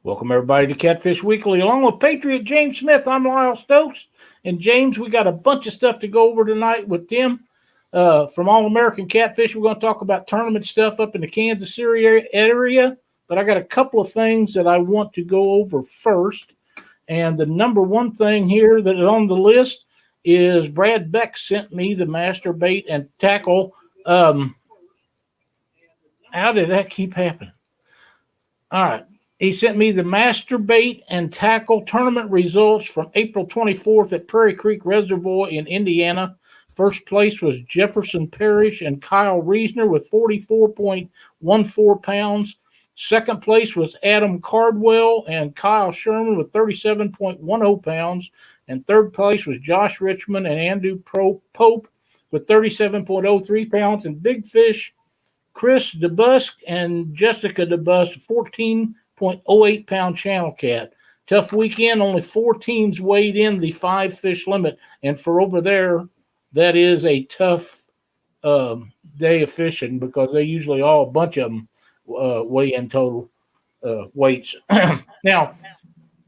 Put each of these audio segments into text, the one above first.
Welcome, everybody, to Catfish Weekly. Along with Patriot James Smith, I'm Lyle Stokes. And James, we got a bunch of stuff to go over tonight with Tim from All American Catfish. We're going to talk about tournament stuff up in the Kansas City area. But I got a couple of things that I want to go over first. And the number one thing here that is on the list is Brad Beck sent me the master bait and tackle. How did that keep happening? All right. He sent me the master bait and tackle tournament results from April 24th at Prairie Creek Reservoir in Indiana. First place was Jefferson Parrish and Kyle Reesner with 44.14 pounds. Second place was Adam Cardwell and Kyle Sherman with 37.10 pounds. And third place was Josh Richmond and Andrew Pope with 37.03 pounds. And Big Fish, Chris DeBusk and Jessica DeBusk, 14.08 pound channel cat. Tough weekend. Only 4 teams weighed in the 5 fish limit. And for over there, that is a tough day of fishing because they usually all, a bunch of them, weigh in total weights. Now,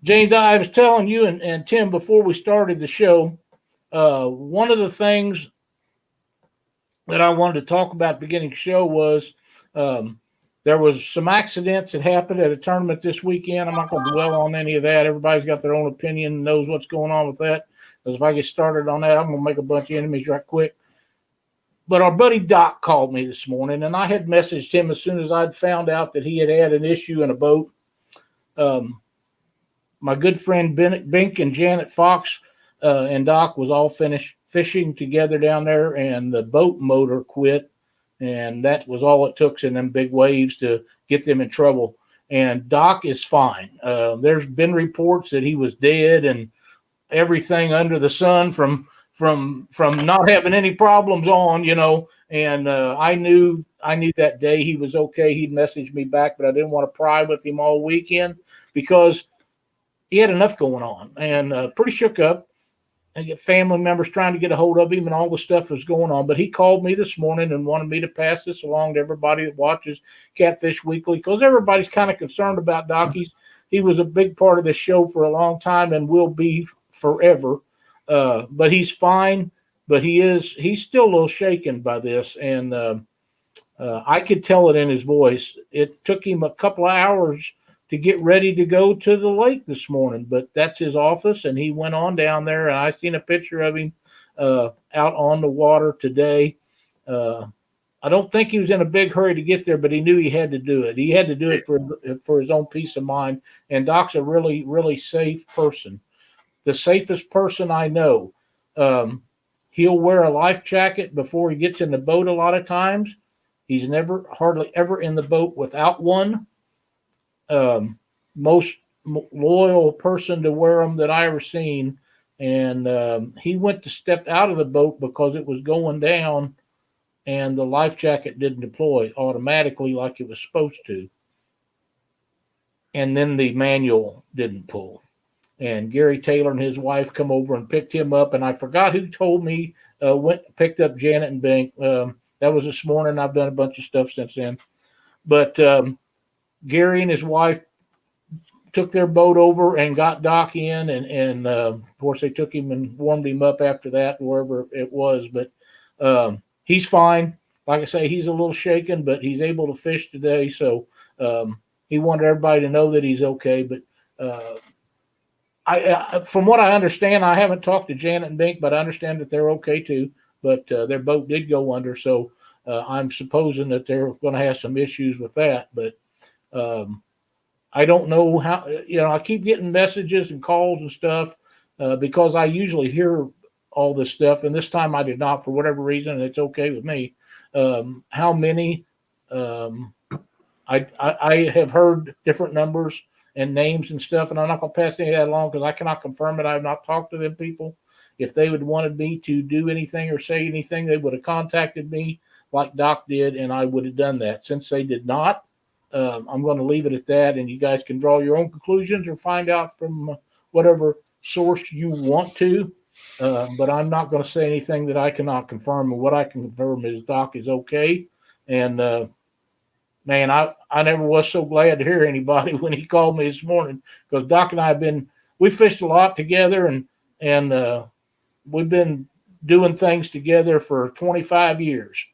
James, I was telling you and Tim before we started the show, one of the things that I wanted to talk about at the beginning of the show was there was some accidents that happened at a tournament this weekend. I'm not going to dwell on any of that. Everybody's got their own opinion and knows what's going on with that. Because if I get started on that, I'm going to make a bunch of enemies right quick. But our buddy Doc called me this morning, and I had messaged him as soon as I'd found out that he had an issue in a boat. My good friend Bink and Janet Fox and Doc was all finished fishing together down there, and the boat motor quit. And that was all it took in them big waves to get them in trouble. And Doc is fine. There's been reports that he was dead and everything under the sun from not having any problems on, you know. And I knew that day he was okay. He'd messaged me back, but I didn't want to pry with him all weekend because he had enough going on and pretty shook up. And get family members trying to get a hold of him and all the stuff was going on. But he called me this morning and wanted me to pass this along to everybody that watches Catfish Weekly because everybody's kind of concerned about Doc. He was a big part of the show for a long time and will be forever. But he's fine. But he's still a little shaken by this. And I could tell it in his voice. It took him a couple of hours to get ready to go to the lake this morning, but that's his office, and he went on down there, and I seen a picture of him out on the water today. I don't think he was in a big hurry to get there, but he knew he had to do it. He had to do it for his own peace of mind, and Doc's a really, really safe person, the safest person I know. He'll wear a life jacket before he gets in the boat a lot of times. He's hardly ever in the boat without one. Most loyal person to wear them that I ever seen. And he went to step out of the boat because it was going down and the life jacket didn't deploy automatically like it was supposed to. And then the manual didn't pull. And Gary Taylor and his wife come over and picked him up. And I forgot who told me, picked up Janet and Bink. That was this morning. I've done a bunch of stuff since then. But Gary and his wife took their boat over and got Doc in, and of course they took him and warmed him up after that, wherever it was. But he's fine. Like I say, he's a little shaken, but he's able to fish today. So he wanted everybody to know that he's okay. But I from what I understand, I haven't talked to Janet and Bink, but I understand that they're okay too. But their boat did go under, so I'm supposing that they're going to have some issues with that. But I don't know how, I keep getting messages and calls and stuff because I usually hear all this stuff. And this time I did not for whatever reason. And it's okay with me. How many? I have heard different numbers and names and stuff. And I'm not going to pass any of that along because I cannot confirm it. I have not talked to them people. If they would wanted me to do anything or say anything, they would have contacted me like Doc did. And I would have done that. Since they did not, I'm going to leave it at that, and you guys can draw your own conclusions or find out from whatever source you want to. But I'm not going to say anything that I cannot confirm. And what I can confirm is Doc is okay, and man, I never was so glad to hear anybody when he called me this morning, because Doc and I we fished a lot together, and we've been doing things together for 25 years.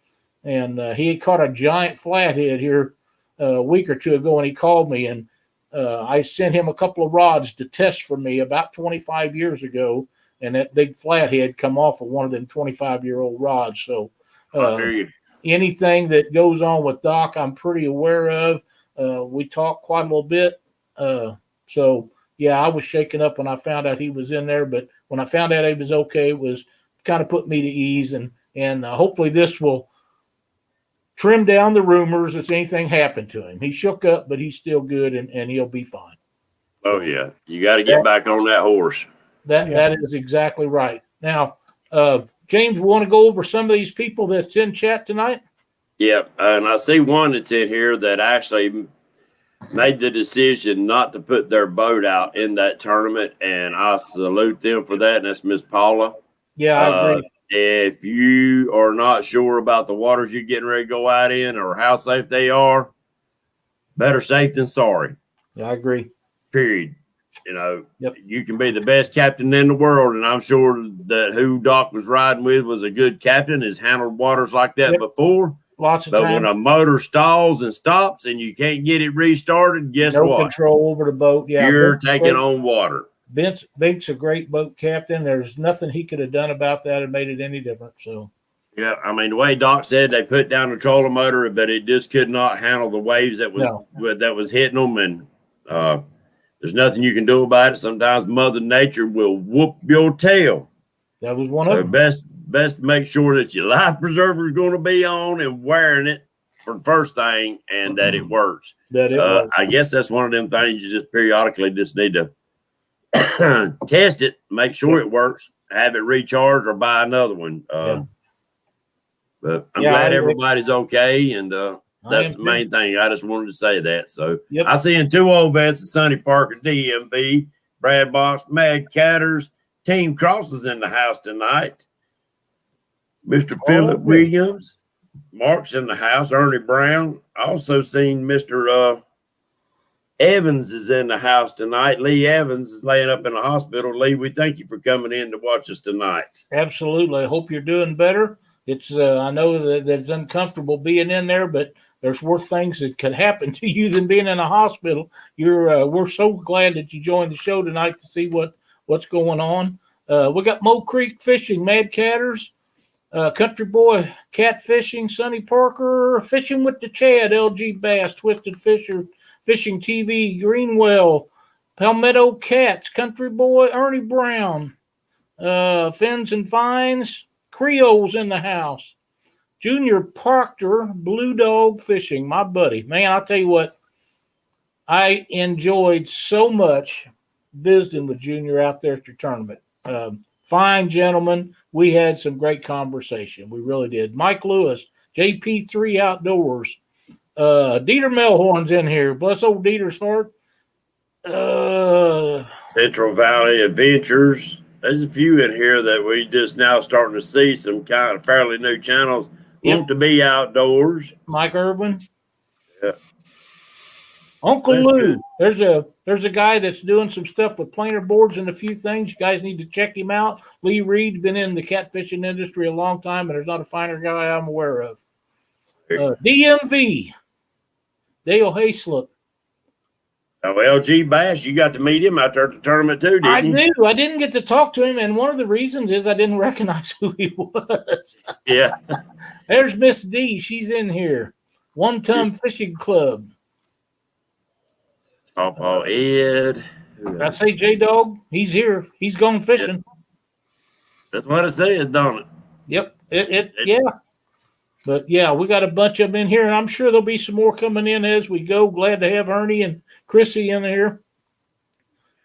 And he had caught a giant flathead here a week or two ago, and he called me, and I sent him a couple of rods to test for me about 25 years ago, and that big flathead come off of one of them 25-year-old rods. So anything that goes on with Doc, I'm pretty aware of. We talk quite a little bit. So, yeah, I was shaken up when I found out he was in there, but when I found out he was okay, it was kind of put me to ease, and hopefully this will trim down the rumors if anything happened to him. He shook up, but he's still good, and he'll be fine. Oh, yeah. You got to get back on that horse. That is exactly right. Now, James, we want to go over some of these people that's in chat tonight? Yeah, and I see one that's in here that actually made the decision not to put their boat out in that tournament, and I salute them for that, and that's Miss Paula. Yeah, I agree. If you are not sure about the waters you're getting ready to go out in or how safe they are, better safe than sorry. Yeah, I agree. Period. You know, You can be the best captain in the world, and I'm sure that who Doc was riding with was a good captain, has handled waters like that before. Lots of but times. When a motor stalls and stops and you can't get it restarted, guess what? No control over the boat. Yeah, you're taking on water. Bink's a great boat captain. There's nothing he could have done about that and made it any different. So, yeah, I mean, the way Doc said, they put down the trolling motor, but it just could not handle the waves that was hitting them, and there's nothing you can do about it. Sometimes Mother Nature will whoop your tail. That was one of them. Best to make sure that your life preserver is going to be on and wearing it for the first thing, and that it works. I guess that's one of them things you just periodically just need to test it, make sure it works, have it recharged, or buy another one. But I'm glad everybody's okay, and that's the main thing. I just wanted to say that. So I see in two old vets, the Sonny Parker DMV, Brad Box, Mad Catters, Team Cross is in the house tonight. Mr. Philip Williams, Mark's in the house, Ernie Brown. Also seen Mr. Evans is in the house tonight. Lee Evans is laying up in the hospital. Lee, we thank you for coming in to watch us tonight. Absolutely. I hope you're doing better. It's I know that it's uncomfortable being in there, but there's worse things that could happen to you than being in a hospital. We're so glad that you joined the show tonight to see what's going on. We got Mo Creek Fishing, Mad Catters, Country Boy Catfishing, Sonny Parker, Fishing with the Chad, LG Bass, Twisted Fisher, Fishing TV, Greenwell, Palmetto Cats, Country Boy Ernie Brown, Fins and Fines, Creole's in the house, Junior Proctor, Blue Dog Fishing, my buddy. Man, I'll tell you what, I enjoyed so much visiting with Junior out there at your tournament. Fine gentleman. We had some great conversation. We really did. Mike Lewis, JP3 Outdoors. Dieter Melhorn's in here. Bless old Dieter's heart. Central Valley Adventures. There's a few in here that we just now starting to see some kind of fairly new channels. Want to be outdoors. Mike Irvin. Yeah. Uncle Lou. Good. There's a guy that's doing some stuff with planer boards and a few things. You guys need to check him out. Lee Reed's been in the catfishing industry a long time, and there's not a finer guy I'm aware of. DMV. Dale Hayslip. Oh, LG Bass, you got to meet him out there at the tournament too, didn't you? I do. I didn't get to talk to him, and one of the reasons is I didn't recognize who he was. Yeah. There's Miss D. She's in here. One Ton Fishing Club. Papa Ed. I say J-Dog. He's here. He's gone fishing. That's what it says, don't it? Yep. Yeah. But, yeah, we got a bunch of them in here, and I'm sure there'll be some more coming in as we go. Glad to have Ernie and Chrissy in here.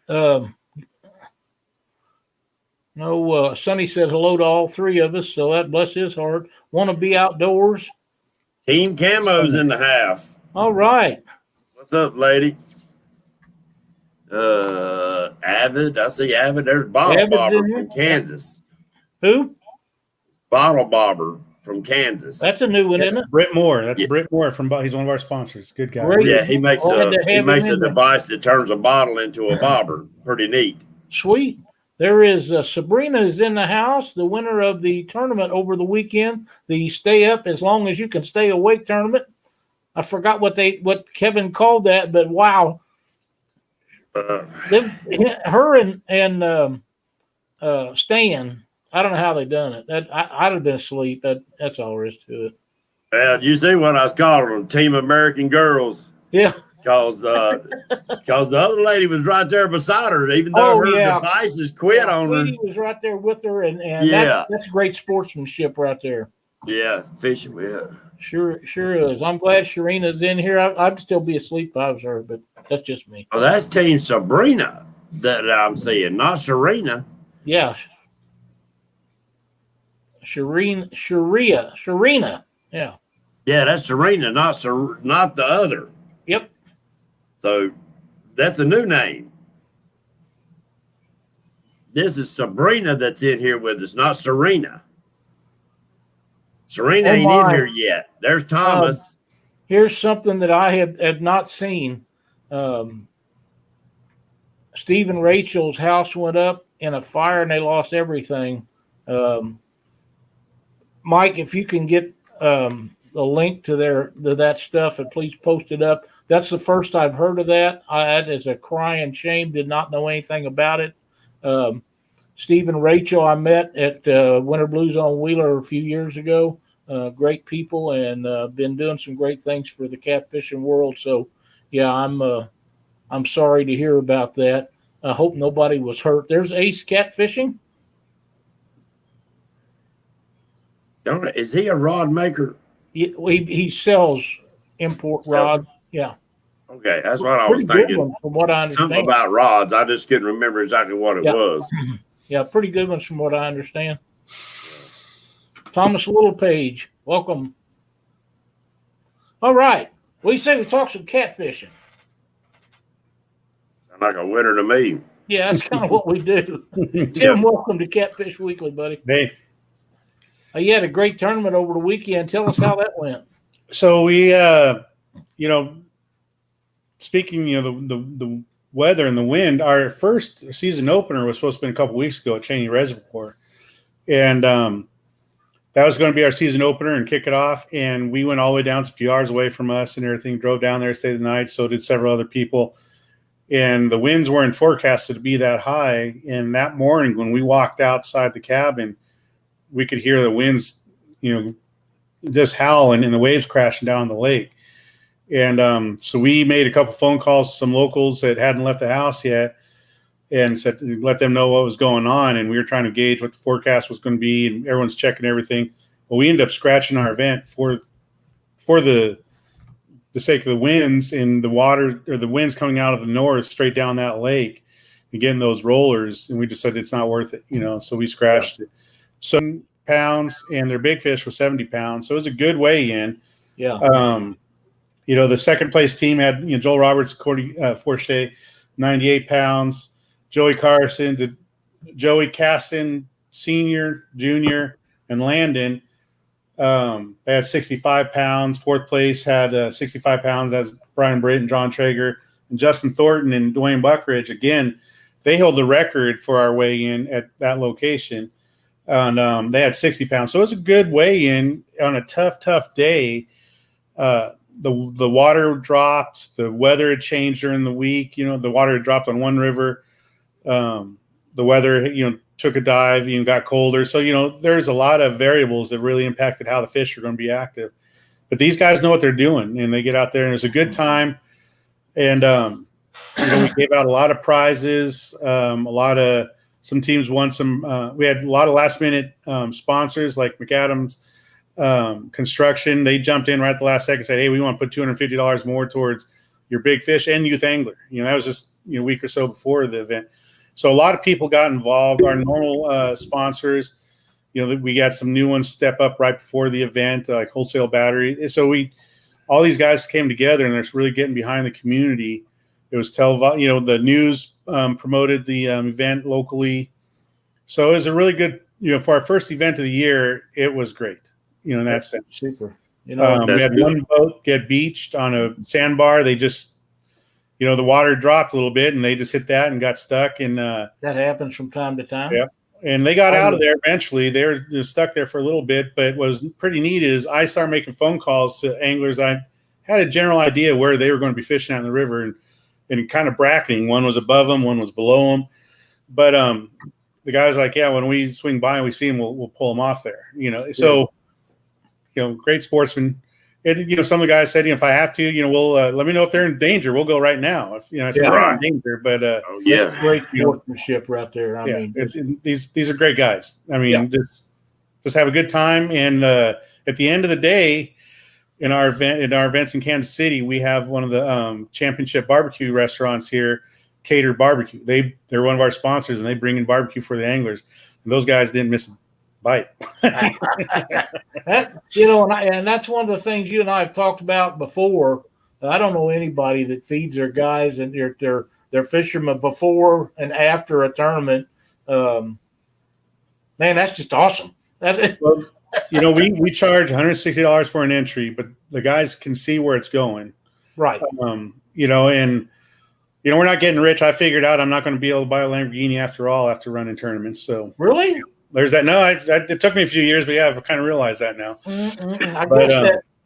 Sonny said hello to all three of us, so that bless his heart. Want to be outdoors. Team Camo's in the house. All right. What's up, lady? Avid. I see Avid. There's Bottle Bobber from Kansas. Who? Bottle Bobber. from Kansas. That's a new one, isn't it? Britt Moore. That's Britt Moore he's one of our sponsors. Good guy. Great. Yeah, he makes a device that turns a bottle into a bobber. Pretty neat. Sweet. There is Sabrina is in the house, the winner of the tournament over the weekend, the Stay Up As Long As You Can Stay Awake tournament. I forgot what Kevin called that, but wow. Her and Stan, I don't know how they done it. I'd have been asleep. That's all there is to it. Well, you see what I was calling them, Team American Girls. Yeah. Because the other lady was right there beside her, even though her devices quit on her. He was right there with her, and that's great sportsmanship right there. Yeah, fishing. Yeah. Sure is. I'm glad Sharina's in here. I'd still be asleep if I was her, but that's just me. Oh, that's Team Sabrina that I'm seeing, not Sharina. Yeah. Sharina. Yeah. Yeah, that's Serena, not the other. Yep. So that's a new name. This is Sabrina that's in here with us, not Serena. Serena ain't in here yet. There's Thomas. Here's something that I have not seen. Steve and Rachel's house went up in a fire and they lost everything. Mike, if you can get the link to that stuff and please post it up. That's the first I've heard of that. That is a crying shame. Did not know anything about it. Steve and Rachel I met at Winter Blues on Wheeler a few years ago. Great people and been doing some great things for the catfishing world. So, yeah, I'm sorry to hear about that. I hope nobody was hurt. There's Ace Catfishing. Is he a rod maker? He sells import rods. Yeah. Okay, that's what I was thinking. One, from what I understand. Something about rods. I just couldn't remember exactly what it was. Yeah, pretty good ones from what I understand. Thomas Littlepage, welcome. All right. What do you say we talk some catfishing? Sound like a winner to me. Yeah, that's kind of what we do. Tim, welcome to Catfish Weekly, buddy. Hey. You had a great tournament over the weekend. Tell us how that went. So we, speaking, the weather and the wind, our first season opener was supposed to be a couple weeks ago at Cheney Reservoir. And that was going to be our season opener and kick it off. And we went all the way down, a few hours away from us and everything, drove down there, stayed the night. So did several other people. And the winds weren't forecasted to be that high. And that morning when we walked outside the cabin, we could hear the winds, just howling and the waves crashing down the lake. And so we made a couple phone calls to some locals that hadn't left the house yet and said, let them know what was going on. And we were trying to gauge what the forecast was going to be, and everyone's checking everything. Well, we ended up scratching our event for the sake of the winds and the water, or the winds coming out of the north straight down that lake and getting those rollers. And we decided it's not worth it, so we scratched it. So pounds, and their big fish was 70 pounds. So it was a good weigh-in. Yeah. The second place team had Joel Roberts, Forche, 98 pounds. Joey Caston, Senior, Junior, and Landon. They had 65 pounds. Fourth place had 65 pounds. That's Brian Britt and John Traeger. And Justin Thornton and Dwayne Buckridge, again, they held the record for our weigh-in at that location. And they had 60 pounds. So it was a good weigh-in on a tough day. The water dropped. The weather had changed during the week. The water had dropped on one river. The weather, took a dive, got colder. So, there's a lot of variables that really impacted how the fish are going to be active. But these guys know what they're doing, and they get out there, and it's a good time. And, we gave out a lot of prizes, some teams won some. We had a lot of last-minute sponsors like McAdams Construction. They jumped in right at the last second and said, hey, we want to put $250 more towards your big fish and youth angler. That was just a week or so before the event. So a lot of people got involved. Our normal sponsors, we got some new ones step up right before the event, like Wholesale Battery. So all these guys came together, and they're really getting behind the community. It was the news promoted the event locally. So it was a really good, for our first event of the year, it was great. you know, in that sense. Super. You know, We had one boat get beached on a sandbar. They just, you know, the water dropped a little bit and they just hit that and got stuck. And that happens from time to time. Yeah. And they got out of there eventually. They were stuck there for a little bit, but what was pretty neat is I started making phone calls to anglers. I had a general idea where they were going to be fishing out in the river and kind of bracketing. One was above them, one was below them. But the guy was like, yeah, when we swing by and we see them, we'll pull them off there. You know, so, you know, great sportsman. And, you know, some of the guys said, you know, if I have to, you know, we'll let me know if they're in danger. We'll go right now. If, you know, I said, they're in danger, but great sportsmanship right there. I mean, these are great guys. I mean, just have a good time. And at the end of the day, in our events in Kansas City, we have one of the championship barbecue restaurants here, Cater Barbecue. They're one of our sponsors, and they bring in barbecue for the anglers. And those guys didn't miss a bite. You know, and that's one of the things you and I have talked about before. I don't know anybody that feeds their guys and their fishermen before and after a tournament. Man, that's just awesome. Well, you know, we charge $160 for an entry, but the guys can see where it's going. Right. You know, and you know, we're not getting rich. I figured out I'm not going to be able to buy a Lamborghini after all after running tournaments. So really? There's that. No, it took me a few years, but yeah, I've kind of realized that now.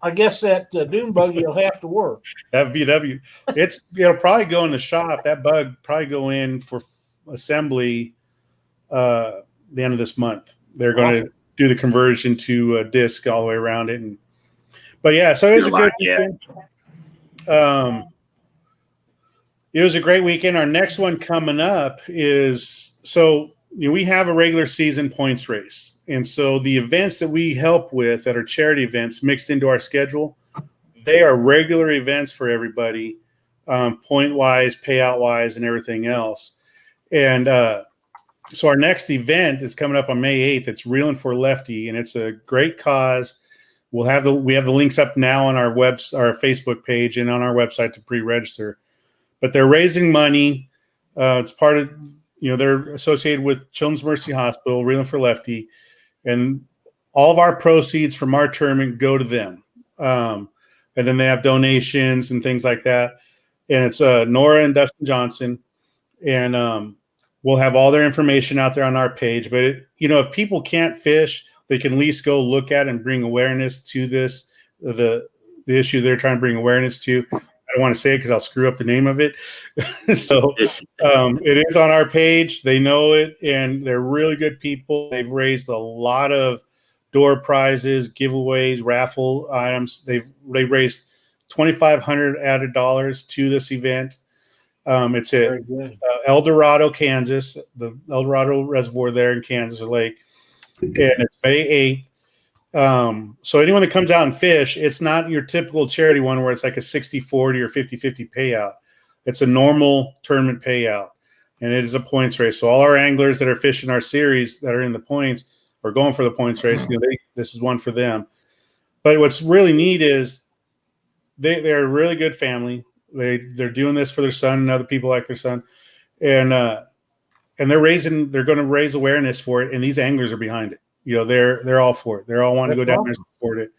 I guess that dune buggy will have to work. That VW, it'll probably go in the shop. That bug probably go in for assembly the end of this month. They're going to do the conversion to a disc all the way around it. But yeah, so it was a good weekend. It was a great weekend. Our next one coming up is you know, we have a regular season points race. And so the events that we help with that are charity events mixed into our schedule, they are regular events for everybody, point-wise, payout-wise, and everything else. And so our next event is coming up on May 8th. It's Reeling for Lefty, and it's a great cause. We have the links up now on our Facebook page and on our website to pre-register. But they're raising money. It's part of, you know, they're associated with Children's Mercy Hospital, Reeling for Lefty, and all of our proceeds from our tournament go to them. And then they have donations and things like that. And it's Nora and Dustin Johnson, and we'll have all their information out there on our page. But you know, if people can't fish, they can at least go look at and bring awareness to this, the issue they're trying to bring awareness to. I don't want to say it because I'll screw up the name of it. So it is on our page. They know it, and they're really good people. They've raised a lot of door prizes, giveaways, raffle items. They've raised $2,500 added dollars to this event. It's at El Dorado, Kansas, the El Dorado Reservoir there in Kansas Lake, and it's May 8th. So anyone that comes out and fish, it's not your typical charity one where it's like a 60-40 or 50-50 payout. It's a normal tournament payout, and it is a points race. So all our anglers that are fishing our series that are in the points or going for the points race, you know, this is one for them. But what's really neat is they're a really good family. They're doing this for their son and other people like their son, and they're going to raise awareness for it, and these anglers are behind it. You know, they're all for it. They're all wanting to go down there and support it.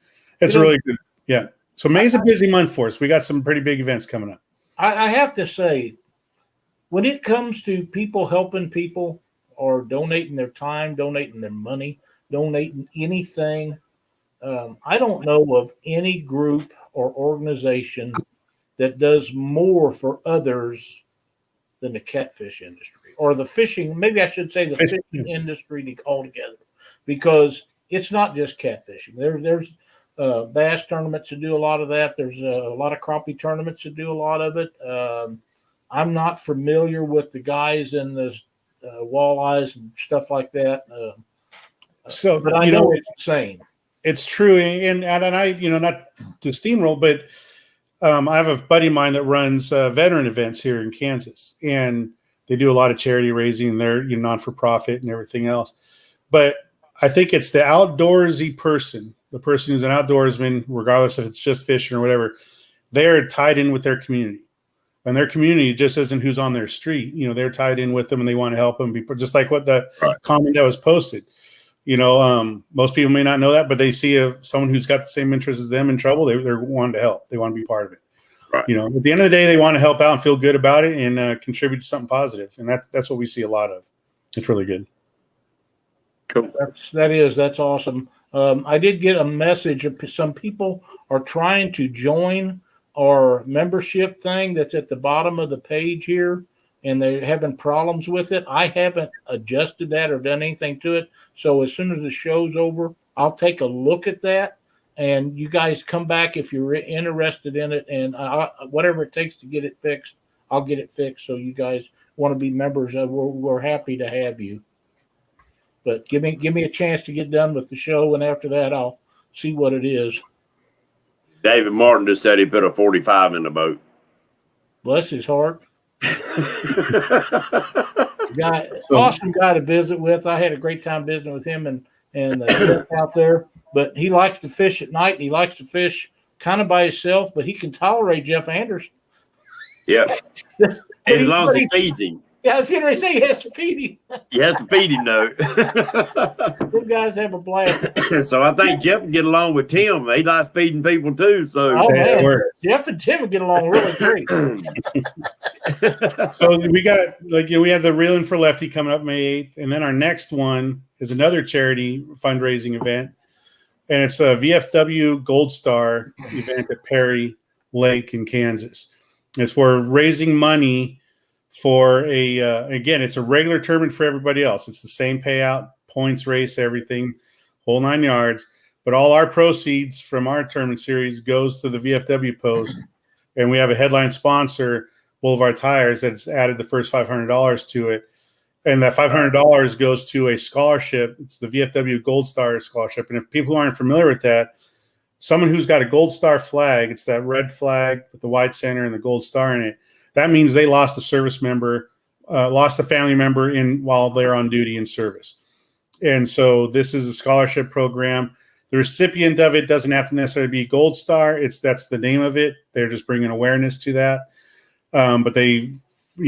It's really good. Yeah. So May's a busy month for us. We got some pretty big events coming up. I have to say, when it comes to people helping people or donating their time, donating their money, donating anything, I don't know of any group or organization that does more for others than the catfish industry or the fishing. Maybe I should say the fishing industry altogether. Because it's not just catfishing. There's bass tournaments that do a lot of that. There's a lot of crappie tournaments that do a lot of it. I'm not familiar with the guys in the walleyes and stuff like that. But I know it's insane. It's true, and I, you know, not to steamroll, but I have a buddy of mine that runs veteran events here in Kansas, and they do a lot of charity raising. And they're, you know, non-for-profit and everything else, but I think it's the outdoorsy person, the person who's an outdoorsman, regardless if it's just fishing or whatever. They're tied in with their community, and their community just isn't who's on their street. You know, they're tied in with them, and they want to help them. Just like what the comment that was posted. Most people may not know that, but they see someone who's got the same interests as them in trouble. They're wanting to help. They want to be part of it. Right. At the end of the day, they want to help out and feel good about it and contribute to something positive. And that's what we see a lot of. It's really good. Cool. That's awesome. I did get a message. Some people are trying to join our membership thing that's at the bottom of the page here, and they're having problems with it. I haven't adjusted that or done anything to it. So as soon as the show's over, I'll take a look at that. And you guys come back if you're interested in it, and whatever it takes to get it fixed, I'll get it fixed. So you guys want to be members, we're happy to have you. But give me a chance to get done with the show, and after that, I'll see what it is. David Martin just said he put a 45 in the boat. Bless his heart. Awesome guy to visit with. I had a great time visiting with him and out there. But he likes to fish at night, and he likes to fish kind of by himself, but he can tolerate Jeff Anderson. Yeah. As long as he feeds him. Yeah, I was going to say he has to feed him. You have to feed him, though. You guys have a blast. So I think Jeff can get along with Tim. He likes feeding people, too. So man. Jeff and Tim would get along really great. So we got, we have the Reeling for Lefty coming up May 8th, and then our next one is another charity fundraising event. And it's a VFW Gold Star event at Perry Lake in Kansas. It's for raising money for again, it's a regular tournament for everybody else. It's the same payout, points, race, everything, whole 9 yards. But all our proceeds from our tournament series goes to the VFW post. And we have a headline sponsor, Boulevard Tires, that's added the first $500 to it. And that $500 goes to a scholarship. It's the VFW Gold Star Scholarship. And if people aren't familiar with that, someone who's got a Gold Star flag, it's that red flag with the white center and the gold star in it. That means they lost a service member, lost a family member while they're on duty in service. And so this is a scholarship program. The recipient of it doesn't have to necessarily be Gold Star. That's the name of it. They're just bringing awareness to that. But they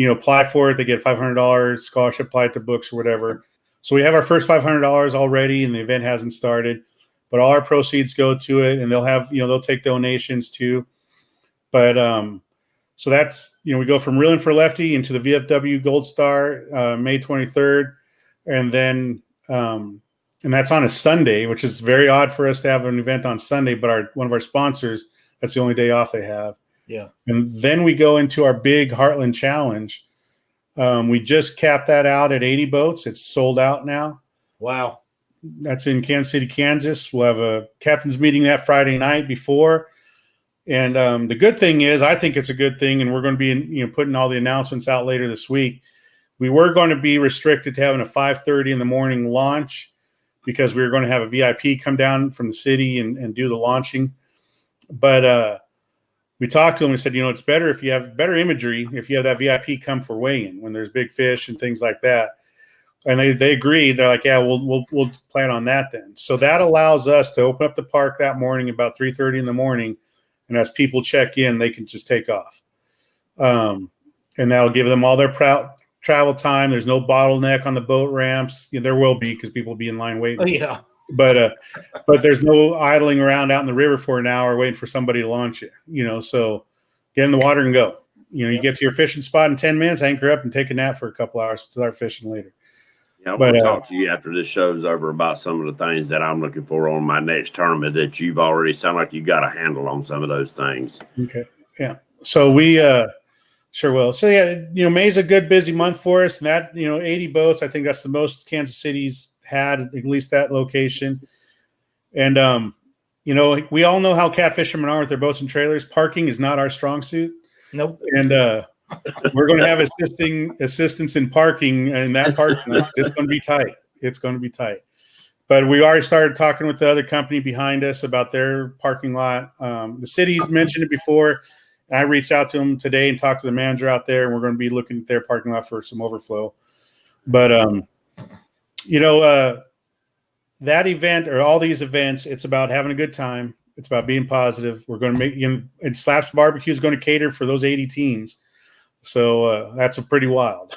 apply for it. They get $500 scholarship applied to books or whatever. So we have our first $500 already, and the event hasn't started. But all our proceeds go to it, and they'll have they'll take donations too. But so that's we go from Reeling for Lefty into the VFW Gold Star May 23rd, and then and that's on a Sunday, which is very odd for us to have an event on Sunday. But one of our sponsors, that's the only day off they have. Yeah. And then we go into our big Heartland Challenge. We just capped that out at 80 boats. It's sold out now. Wow. That's in Kansas City, Kansas. We'll have a captain's meeting that Friday night before. And the good thing is, I think it's a good thing, and we're going to be putting all the announcements out later this week. We were going to be restricted to having a 5:30 in the morning launch because we were going to have a VIP come down from the city and do the launching. But we talked to them and said, it's better if you have better imagery, if you have that VIP come for weigh-in when there's big fish and things like that. And they agreed. They're like, yeah, we'll plan on that then. So that allows us to open up the park that morning about 3:30 in the morning. And as people check in, they can just take off. And that'll give them all their travel time. There's no bottleneck on the boat ramps. There will be because people will be in line waiting. Oh, yeah. But there's no idling around out in the river for an hour waiting for somebody to launch it. So get in the water and go. You get to your fishing spot in 10 minutes, anchor up and take a nap for a couple hours, start fishing later. Yeah, we'll talk to you after this show's over about some of the things that I'm looking for on my next tournament that you've already sound like you got a handle on some of those things. Okay. Yeah. So we sure will. So yeah, May's a good busy month for us. And that, 80 boats, I think that's the most Kansas City's had, at least that location. And we all know how catfishermen are with their boats and trailers. Parking is not our strong suit. Nope. And we're going to have assistance in parking, and that parking lot is going to be tight. It's going to be tight. But we already started talking with the other company behind us about their parking lot. The city mentioned it before. And I reached out to them today and talked to the manager out there, and we're going to be looking at their parking lot for some overflow. But that event or all these events, it's about having a good time. It's about being positive. We're going to make and Slaps Barbecue is going to cater for those 80 teams. So that's a pretty wild,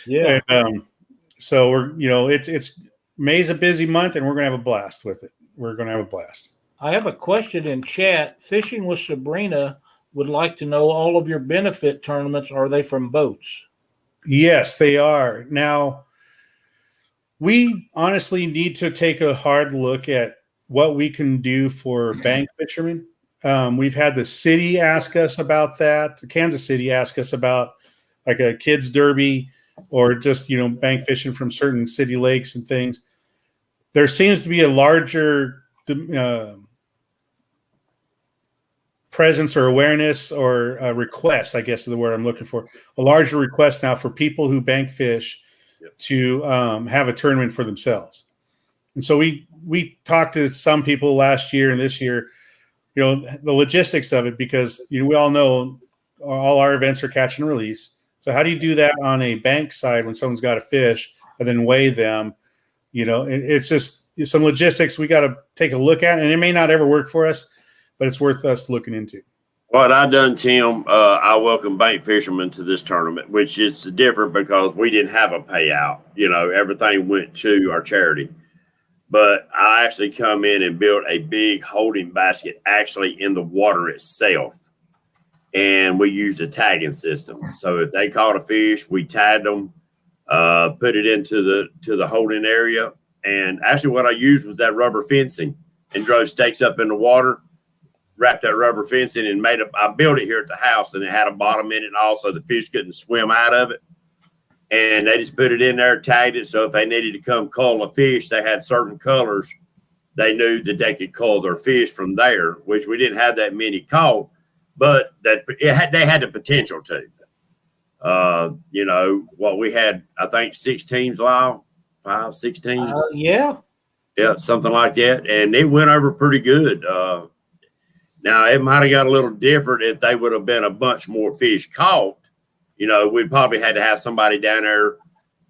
Yeah. And, so we're, it's May's a busy month, and we're going to have a blast with it. We're going to have a blast. I have a question in chat. Fishing with Sabrina would like to know all of your benefit tournaments. Are they from boats? Yes, they are. Now, we honestly need to take a hard look at what we can do for bank fishermen. We've had the city ask us about that. Kansas City ask us about like a kids derby or just, bank fishing from certain city lakes and things. There seems to be a larger presence or awareness or request, I guess is the word I'm looking for. A larger request now for people who bank fish to have a tournament for themselves. And so we talked to some people last year and this year, the logistics of it, because we all know all our events are catch and release. So how do you do that on a bank side when someone's got a fish and then weigh them? It's just some logistics we got to take a look at, and it may not ever work for us, but it's worth us looking into. What I done, Tim, I welcome bank fishermen to this tournament, which is different because we didn't have a payout. Everything went to our charity. But I actually come in and built a big holding basket actually in the water itself. And we used a tagging system. So if they caught a fish, we tagged them, put it into the holding area. And actually what I used was that rubber fencing and drove stakes up in the water, wrapped that rubber fencing and I built it here at the house, and it had a bottom in it and also the fish couldn't swim out of it. And they just put it in there, tagged it. So if they needed to come cull a fish, they had certain colors. They knew that they could cull their fish from there, which we didn't have that many caught, but they had the potential to. We had, I think 6 teams, Lyle, 5, 6 teams. Yeah, something like that. And it went over pretty good. Now it might've got a little different if they would have been a bunch more fish caught. We probably had to have somebody down there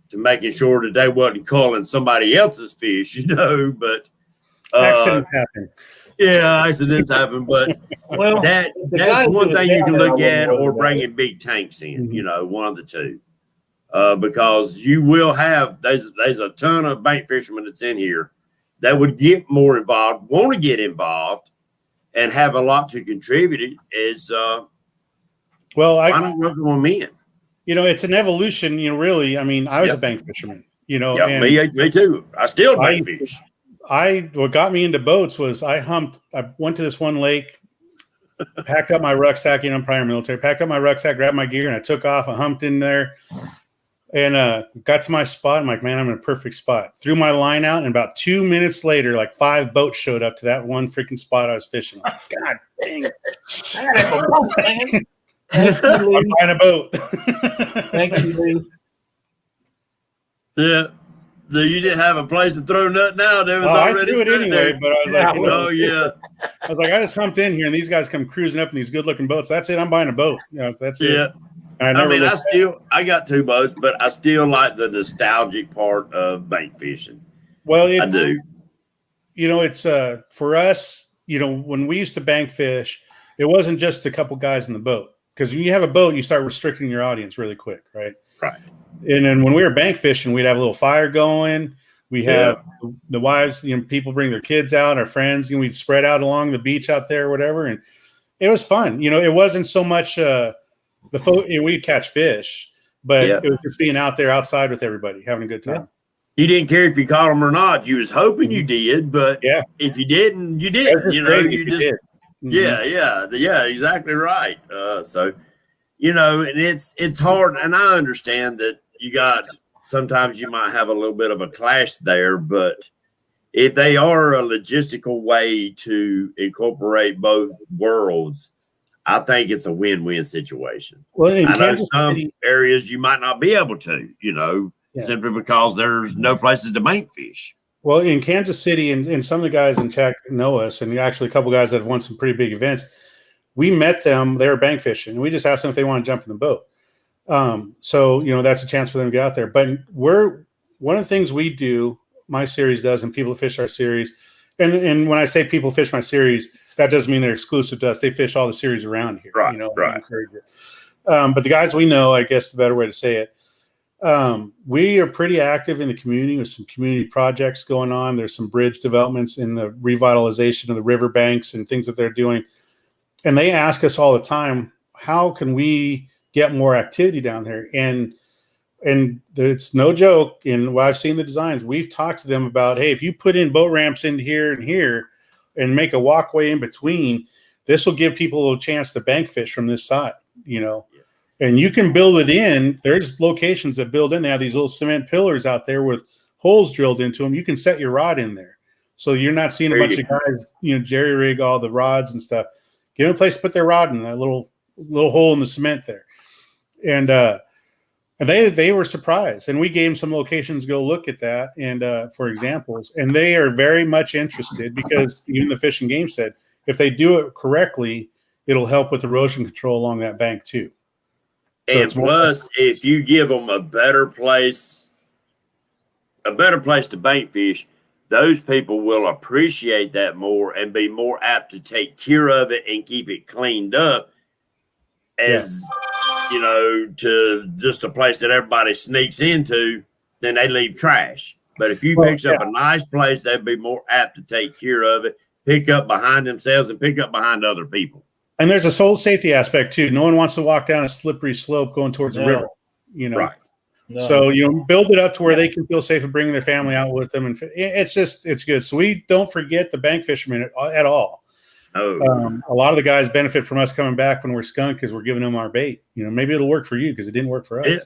to making sure that they wasn't culling somebody else's fish, but accidents happen. Yeah, accidents happen, but that's one thing you can look at, or bringing big tanks in, one of the two, because you will have there's a ton of bank fishermen that's in here that would get more involved, want to get involved, and have a lot to contribute. Why not work them in? It's an evolution, really. I mean, I was a bank fisherman, and me too. I still bank fish. What got me into boats was I went to this one lake, packed up my rucksack, I'm prior military, packed up my rucksack, grabbed my gear, and I took off. I humped in there and got to my spot. I'm like, man, I'm in a perfect spot. Threw my line out, and about 2 minutes later, like 5 boats showed up to that one freaking spot I was fishing. Like, God dang it. I'm buying a boat. Thank you, Lee. Yeah. So you didn't have a place to throw nothing out. There was already I threw it anyway, there. but I was like, I was like, I just humped in here, and these guys come cruising up in these good-looking boats. That's it. I'm buying a boat. That's it. Yeah. I got 2 boats, but I still like the nostalgic part of bank fishing. Well, I do. It's for us. When we used to bank fish, it wasn't just a couple guys in the boat. Because when you have a boat, you start restricting your audience really quick, right? Right. And then when we were bank fishing, we'd have a little fire going. We have the wives, people bring their kids out, our friends, we'd spread out along the beach out there or whatever. And it was fun. It wasn't so much we'd catch fish, but it was just being out there outside with everybody, having a good time. Yeah. You didn't care if you caught them or not. You was hoping you did, but if you didn't, you didn't. Yeah, exactly right. And it's hard, and I understand that sometimes you might have a little bit of a clash there, but if they are a logistical way to incorporate both worlds, I think it's a win-win situation. Well, I know some areas you might not be able to, simply because there's no places to bank fish. Well, in Kansas City, and some of the guys in Czech know us, and actually a couple guys that have won some pretty big events, we met them. They were bank fishing, and we just asked them if they want to jump in the boat. So that's a chance for them to get out there. But one of the things we do, my series does, and people fish our series, and when I say people fish my series, that doesn't mean they're exclusive to us. They fish all the series around here. Right, right. But the guys we know, I guess the better way to say it, We are pretty active in the community with some community projects going on. There's some bridge developments in the revitalization of the riverbanks and things that they're doing. And they ask us all the time, how can we get more activity down there? And it's no joke. And I've seen the designs. We've talked to them about, hey, if you put in boat ramps into here and here and make a walkway in between, this will give people a chance to bank fish from this side, you know. And you can build it in. There's locations that build in. They have these little cement pillars out there with holes drilled into them. You can set your rod in there. So you're not seeing a bunch of guys, you know, jerry rig all the rods and stuff. Give them a place to put their rod in, that little hole in the cement there. And they were surprised. And we gave them some locations to go look at that and for examples. And they are very much interested because even the Fish and Game said, if they do it correctly, it'll help with erosion control along that bank too. So and plus, if you give them a better place to bank fish, those people will appreciate that more and be more apt to take care of it and keep it cleaned up as, you know, to just a place that everybody sneaks into, then they leave trash. But if you fix up a nice place, they'd be more apt to take care of it, pick up behind themselves and pick up behind other people. And there's a soul safety aspect too. No one wants to walk down a slippery slope going towards the river, you know. Right. No. So, you know, build it up to where they can feel safe and bring their family out with them. And it's good. So we don't forget the bank fishermen at all. Oh. A lot of the guys benefit from us coming back when we're skunked because we're giving them our bait. You know, maybe it'll work for you because it didn't work for us.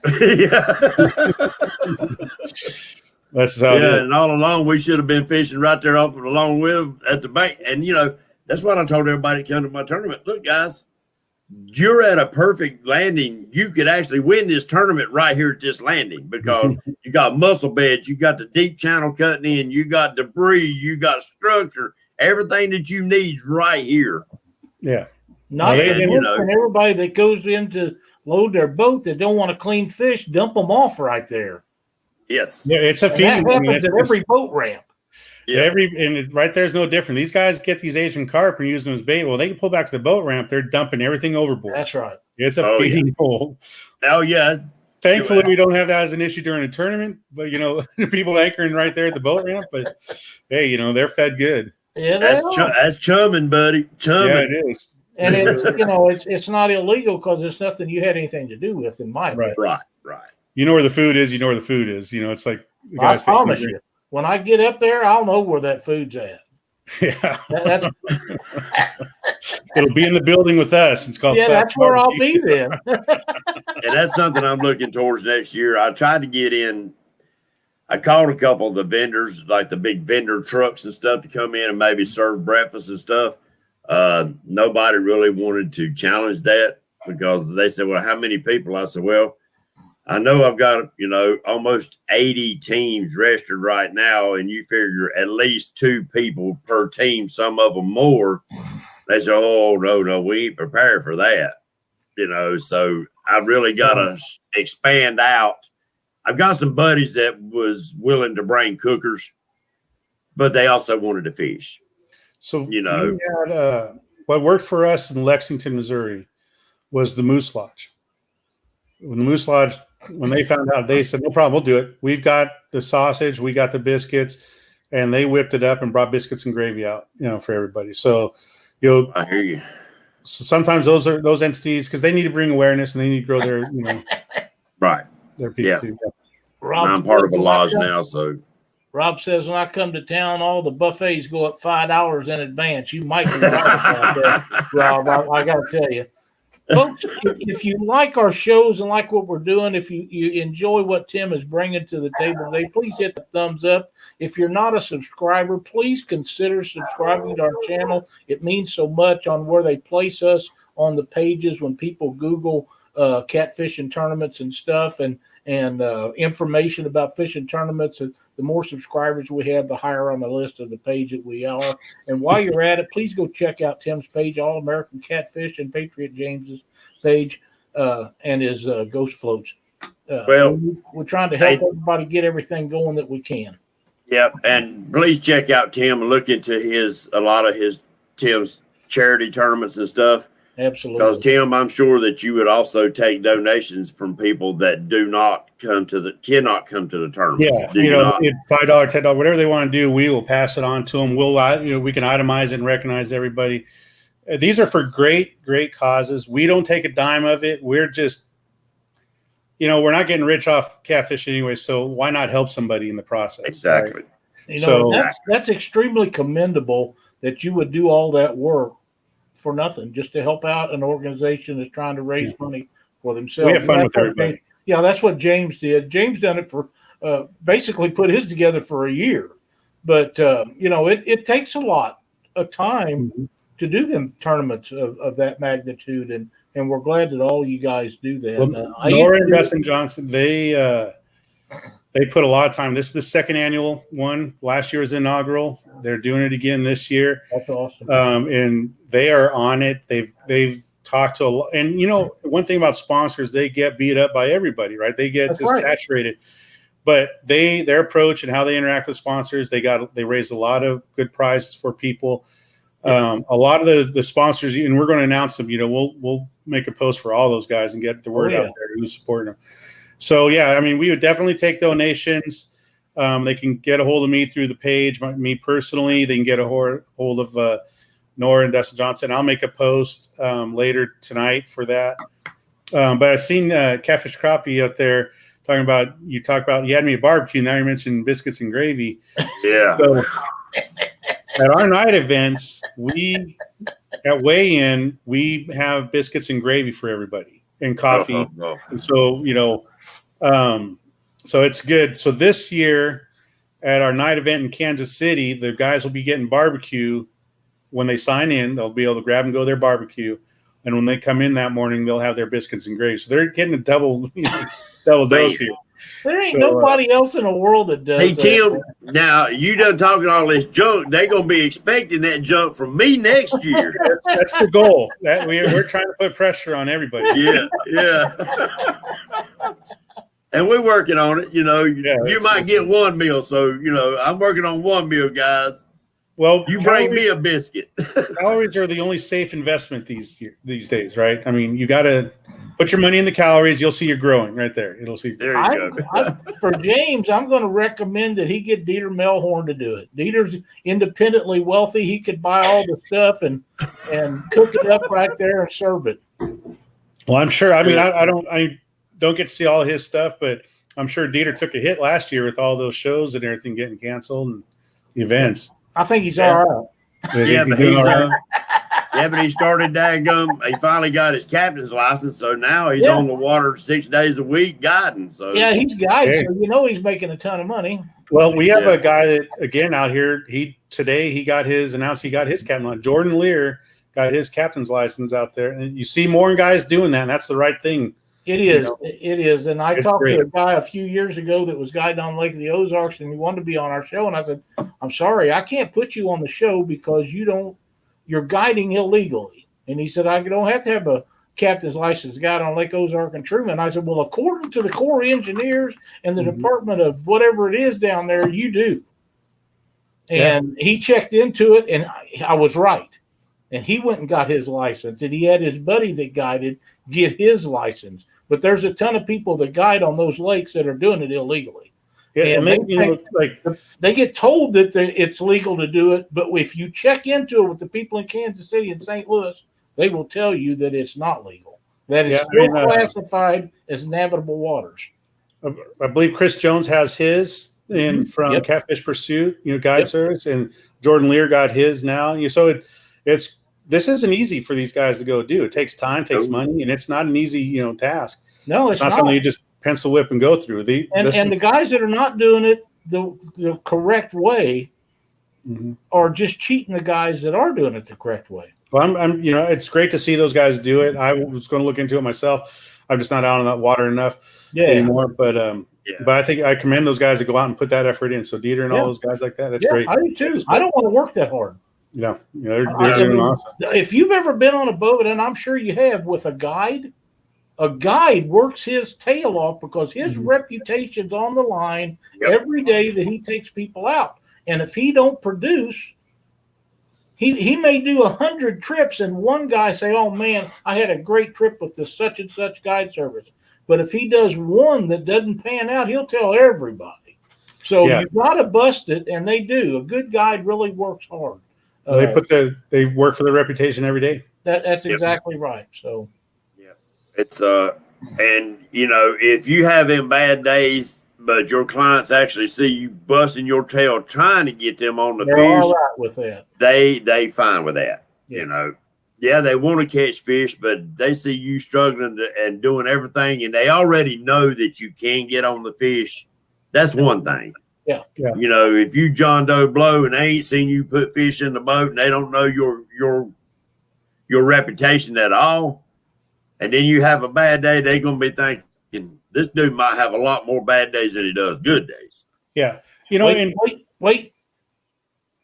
That's how. Yeah, and all along we should have been fishing right there off along with them at the bank. And you know, that's what I told everybody to come to my tournament. Look, guys, you're at a perfect landing. You could actually win this tournament right here at this landing because you got mussel beds, you got the deep channel cutting in, you got debris, you got structure, everything that you need right here. Yeah. Not and everybody that goes in to load their boat that don't want to clean fish, dump them off right there. Yes. Yeah, it's a feeding. That happens at every boat ramp. Yeah. Right there's no different. These guys get these Asian carp and use them as bait. Well, they can pull back to the boat ramp. They're dumping everything overboard. That's right. It's a feeding hole. Oh yeah. Thankfully, we don't have that as an issue during a tournament. But you know, people anchoring right there at the boat ramp. But hey, you know, they're fed good. Yeah, that's chumming, buddy. Chumming. Yeah, it is. And it's, you know, it's not illegal because it's nothing you had anything to do with, in my opinion. Right. You know where the food is. You know where the food is. You know, it's like the guys. I promise you, when I get up there, I'll know where that food's at. Yeah, that's. It'll be in the building with us. It's called. Yeah, that's where I'll be then. And that's something I'm looking towards next year. I tried to get in. I called a couple of the vendors, like the big vendor trucks and stuff, to come in and maybe serve breakfast and stuff. Nobody really wanted to challenge that because they said, well, how many people? I said, well, I know I've got, you know, almost 80 teams registered right now, and you figure at least 2 people per team, some of them more. They said, oh, no, we ain't prepared for that. You know, so I really got to expand out. I've got some buddies that was willing to bring cookers, but they also wanted to fish. So, you know, what worked for us in Lexington, Missouri was the Moose Lodge. When the Moose Lodge, when they found out, they said, no problem, we'll do it. We've got the sausage, we got the biscuits, and they whipped it up and brought biscuits and gravy out, you know, for everybody. So, you know, I hear you. So sometimes those entities, because they need to bring awareness and they need to grow their, you know, right. Their people too. I'm part of a lodge now, so. Rob says when I come to town, all the buffets go up $5 in advance. You might be right about that, Rob. I got to tell you. Folks, if you like our shows and like what we're doing, if you enjoy what Tim is bringing to the table today, please hit the thumbs up. If you're not a subscriber, please consider subscribing to our channel. It means so much on where they place us on the pages when people Google catfishing tournaments and stuff and information about fishing tournaments. The more subscribers we have, the higher on the list of the page that we are. And while you're at it, please go check out Tim's page, All American Catfish, and Patriot James's page and his Ghost Floats. Well, we're trying to help everybody get everything going that we can. Yep, and please check out Tim and look into a lot of Tim's charity tournaments and stuff. Absolutely. Because Tim, I'm sure that you would also take donations from people that cannot come to the tournaments. Yeah, $5, $10, whatever they want to do, we will pass it on to them. We can itemize it and recognize everybody. These are for great causes. We don't take a dime of it. We're just, we're not getting rich off catfish anyway, so why not help somebody in the process? Exactly. Right? That's extremely commendable that you would do all that work for nothing, just to help out an organization that's trying to raise money for themselves. We have fun with everybody. That's what James did. James done it for basically put his together for a year, but it takes a lot of time to do them tournaments of that magnitude, and we're glad that all you guys do that. Nora and Dustin Johnson, they put a lot of time. This is the second annual one. Last year was inaugural. They're doing it again this year. That's awesome. And they are on it. They've talked to a lot. And one thing about sponsors, they get beat up by everybody, right? They get saturated. But their approach and how they interact with sponsors, they raised a lot of good prizes for people. A lot of the sponsors, and we're going to announce them. We'll make a post for all those guys and get the word out there who's supporting them. So we would definitely take donations. They can get a hold of me through the page. Me personally, they can get a hold of Nora and Dustin Johnson. I'll make a post later tonight for that. But I've seen Catfish Crappie out there talking about. You had me a barbecue. Now you're mentioning biscuits and gravy. Yeah. So at our night events, at weigh-in, we have biscuits and gravy for everybody and coffee. And so so it's good. So this year at our night event in Kansas City, the guys will be getting barbecue when they sign in. They'll be able to grab and go their barbecue, and when they come in that morning, they'll have their biscuits and gravy. So they're getting a double dose here. There ain't nobody else in the world that does. Hey Tim, now you done talking all this junk. They gonna be expecting that junk from me next year. That's the goal. We're trying to put pressure on everybody. Yeah. And we're working on it. You might get one meal. So I'm working on one meal, guys. Well, you bring me a biscuit. Calories are the only safe investment these days, right? I mean, you got to put your money in the calories. You'll see you're growing right there. It'll see. There you go. For James, I'm going to recommend that he get Dieter Melhorn to do it. Dieter's independently wealthy. He could buy all the stuff and cook it up right there and serve it. Well, I'm sure. I mean, I don't get to see all of his stuff, but I'm sure Dieter took a hit last year with all those shows and everything getting canceled and events. I think he's all right. Yeah, but he started daggum. He finally got his captain's license, so now he's on the water 6 days a week guiding. So he's guiding, so he's making a ton of money. Well, we have a guy that again out here. Today he got his captain on. Jordan Lear got his captain's license out there, and you see more guys doing that. And that's the right thing. It is. It is. And I talked to a guy a few years ago that was guiding on Lake of the Ozarks, and he wanted to be on our show. And I said, I'm sorry, I can't put you on the show because you're guiding illegally. And he said, I don't have to have a captain's license guide on Lake Ozark and Truman. I said, well, according to the Corps of Engineers and the Department of whatever it is down there, you do. And he checked into it, and I was right. And he went and got his license, and he had his buddy that guided get his license. But there's a ton of people that guide on those lakes that are doing it illegally. Yeah, and they get told that it's legal to do it, but if you check into it with the people in Kansas City and St. Louis, they will tell you that it's not legal. That is still classified as navigable waters. I believe Chris Jones has his from Catfish Pursuit, guide service, and Jordan Lear got his now. So this isn't easy for these guys to go do. It takes time, takes money, and it's not an easy, task. No, it's not something you just pencil whip and go through. The guys that are not doing it the correct way are just cheating the guys that are doing it the correct way. Well, I'm it's great to see those guys do it. I was going to look into it myself. I'm just not out on that water enough anymore. But but I think I commend those guys that go out and put that effort in. So Dieter and all those guys like that, that's great. I do too. I don't want to work that hard. They're doing awesome. If you've ever been on a boat, and I'm sure you have, with a guide works his tail off because his reputation's on the line every day that he takes people out. And if he don't produce, he may do 100 trips, and one guy say, "Oh man, I had a great trip with the such and such guide service." But if he does one that doesn't pan out, he'll tell everybody. So you've got to bust it, and they do. A good guide really works hard. They work for their reputation every day. That's exactly right. So it's and if you have them bad days, but your clients actually see you busting your tail trying to get them on the they're fish, all right with that. They fine with that. Yeah, they want to catch fish, but they see you struggling and doing everything, and they already know that you can get on the fish. That's one thing. Yeah. If you John Doe blow and they ain't seen you put fish in the boat and they don't know your reputation at all, and then you have a bad day, they're gonna be thinking this dude might have a lot more bad days than he does good days. Yeah. Wait.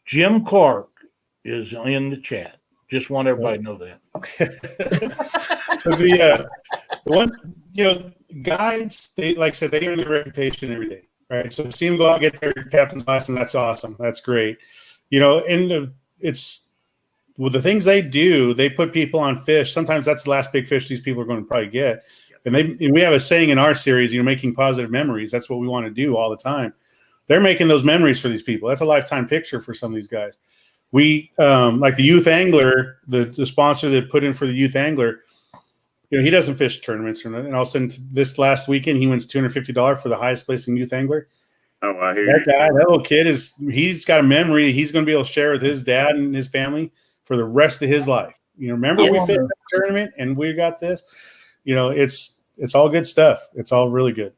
Jim Clark is in the chat. Just want everybody to know that. The one, guides, they, like I said, they earn their reputation every day, right? So see them go out and get their captain's license. That's awesome. That's great. It's with the things they do, they put people on fish. Sometimes that's the last big fish these people are going to probably get. And we have a saying in our series, making positive memories. That's what we want to do all the time. They're making those memories for these people. That's a lifetime picture for some of these guys. We like the youth angler, the sponsor that put in for the youth angler. He doesn't fish tournaments, and all of a sudden this last weekend he wins $250 for the highest placing youth angler. Oh, I hear that guy. That little kid he's got a memory he's going to be able to share with his dad and his family for the rest of his life. Remember we fished that tournament and we got this. It's all good stuff. It's all really good.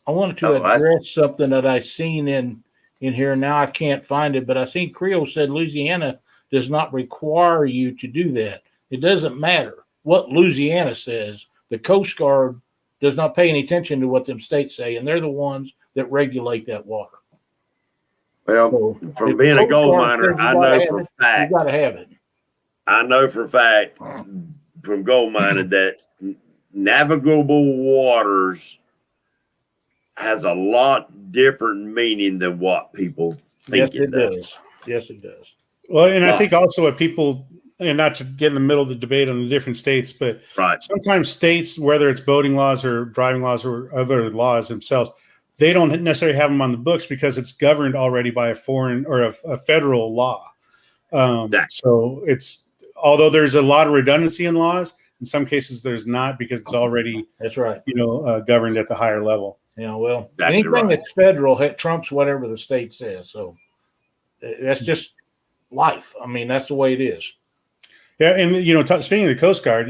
I wanted to address something that I seen in here. Now I can't find it, but I seen Creel said Louisiana does not require you to do that. It doesn't matter what Louisiana says. The Coast Guard does not pay any attention to what them states say, and they're the ones that regulate that water. Well, so from being a gold miner, I know for a fact. You got to have it. I know for a fact from gold mining that navigable waters has a lot different meaning than what people think it does. Yes, it does. Well, and I think also what people, and not to get in the middle of the debate on the different states, but sometimes states, whether it's boating laws or driving laws or other laws themselves, they don't necessarily have them on the books because it's governed already by a foreign or a federal law. So although there's a lot of redundancy in laws, in some cases there's not because it's already governed at the higher level. Anything that's federal trumps whatever the state says. So that's just life. I mean, that's the way it is. Yeah, and speaking of the Coast Guard,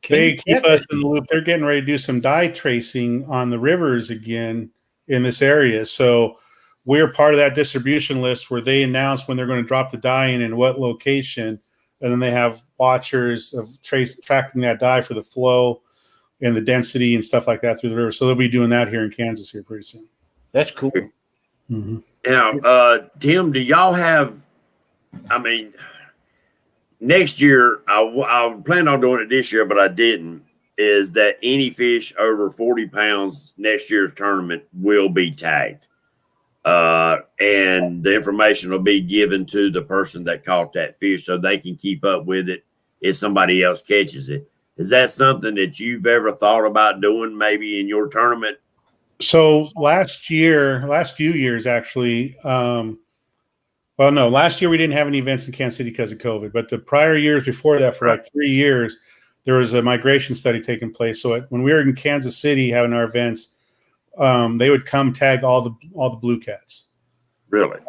they keep us in the loop. They're getting ready to do some dye tracing on the rivers again in this area. So we're part of that distribution list where they announce when they're going to drop the dye in and what location, and then they have watchers of tracking that dye for the flow and the density and stuff like that through the river. So they'll be doing that here in Kansas here pretty soon. That's cool. Mm-hmm. Now, Tim, do y'all have, next year, I planned on doing it this year, but I didn't, is that any fish over 40 pounds next year's tournament will be tagged. And the information will be given to the person that caught that fish so they can keep up with it if somebody else catches it. Is that something that you've ever thought about doing maybe in your tournament? So last few years actually, last year we didn't have any events in Kansas City because of COVID, but the prior years before that, for like 3 years, there was a migration study taking place. So when we were in Kansas City having our events, they would come tag all the blue cats. Really?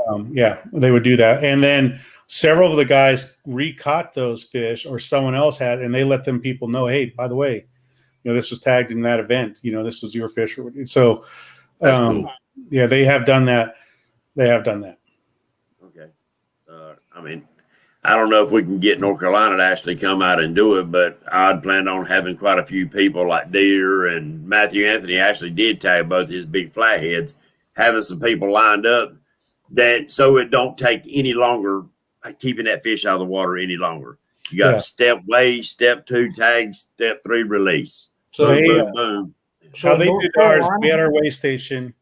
They would do that. And then several of the guys recaught those fish or someone else had, and they let them people know, hey, by the way, this was tagged in that event. This was your fish. So, cool. They have done that. Okay. I don't know if we can get North Carolina to actually come out and do it, but I'd planned on having quite a few people like Deere and Matthew Anthony actually did tag both his big flatheads, having some people lined up so it don't take any longer keeping that fish out of the water any longer. You got step weigh, step 2 tag, step 3 release. So boom. So they did ours. We had our weigh station,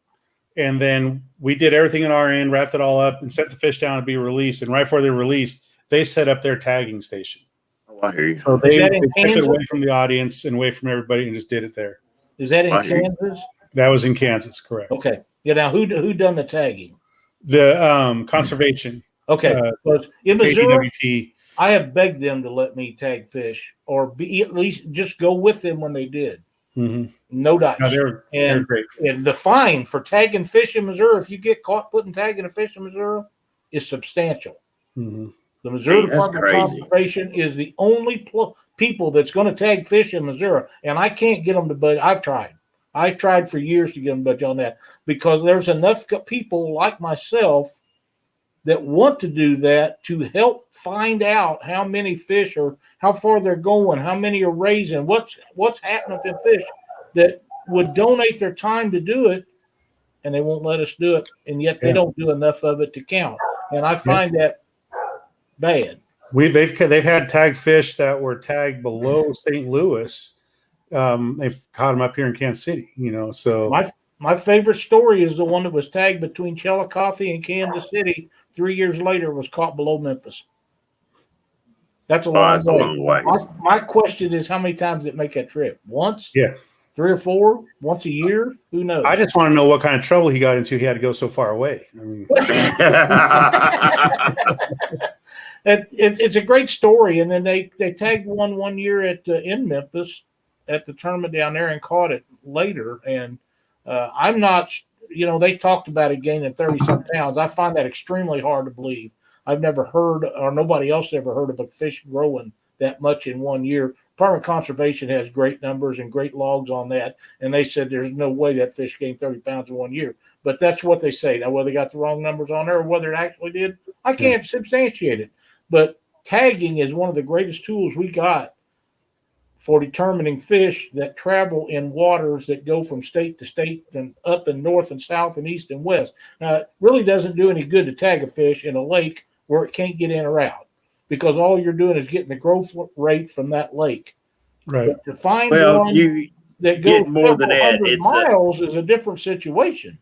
and then we did everything on our end, wrapped it all up, and set the fish down to be released. And right before they released, they set up their tagging station. Oh, I hear you. So they took it Kansas? away from the audience and away from everybody and just did it there. Is that in Kansas? That was in Kansas, correct. Okay. Yeah. Now, who done the tagging? The conservation. Okay. In Missouri, KDWP. I have begged them to let me tag fish or at least just go with them when they did. Mm-hmm. No dice. No, they're great. And the fine for tagging fish in Missouri, if you get caught tagging a fish in Missouri, is substantial. Mm-hmm. The Missouri Department of Conservation is the only people that's going to tag fish in Missouri, and I can't get them to budge. I've tried for years to get them to budge on that because there's enough people like myself that want to do that to help find out how many fish or how far they're going, how many are raising, what's happening with them fish that would donate their time to do it, and they won't let us do it, and yet they don't do enough of it to count. And I find that bad. They've had tagged fish that were tagged below St. Louis. They've caught them up here in Kansas City, so my favorite story is the one that was tagged between Chillicothe and Kansas City. 3 years later, was caught below Memphis. That's a long way. My question is, how many times did it make that trip? Once? Yeah. 3 or 4? Once a year? Who knows? I just want to know what kind of trouble he got into. He had to go so far away. I mean, it's a great story. And then they tagged one year in Memphis at the tournament down there and caught it later. And I'm not, they talked about it gaining 30-some pounds. I find that extremely hard to believe. I've never heard, or nobody else ever heard of a fish growing that much in 1 year. Department of Conservation has great numbers and great logs on that. And they said there's no way that fish gained 30 pounds in 1 year. But that's what they say. Now, whether they got the wrong numbers on there or whether it actually did, I can't substantiate it. But tagging is one of the greatest tools we got for determining fish that travel in waters that go from state to state and up and north and south and east and west. Now, it really doesn't do any good to tag a fish in a lake where it can't get in or out, because all you're doing is getting the growth rate from that lake. Right. But to find one that goes more than that, miles is a different situation.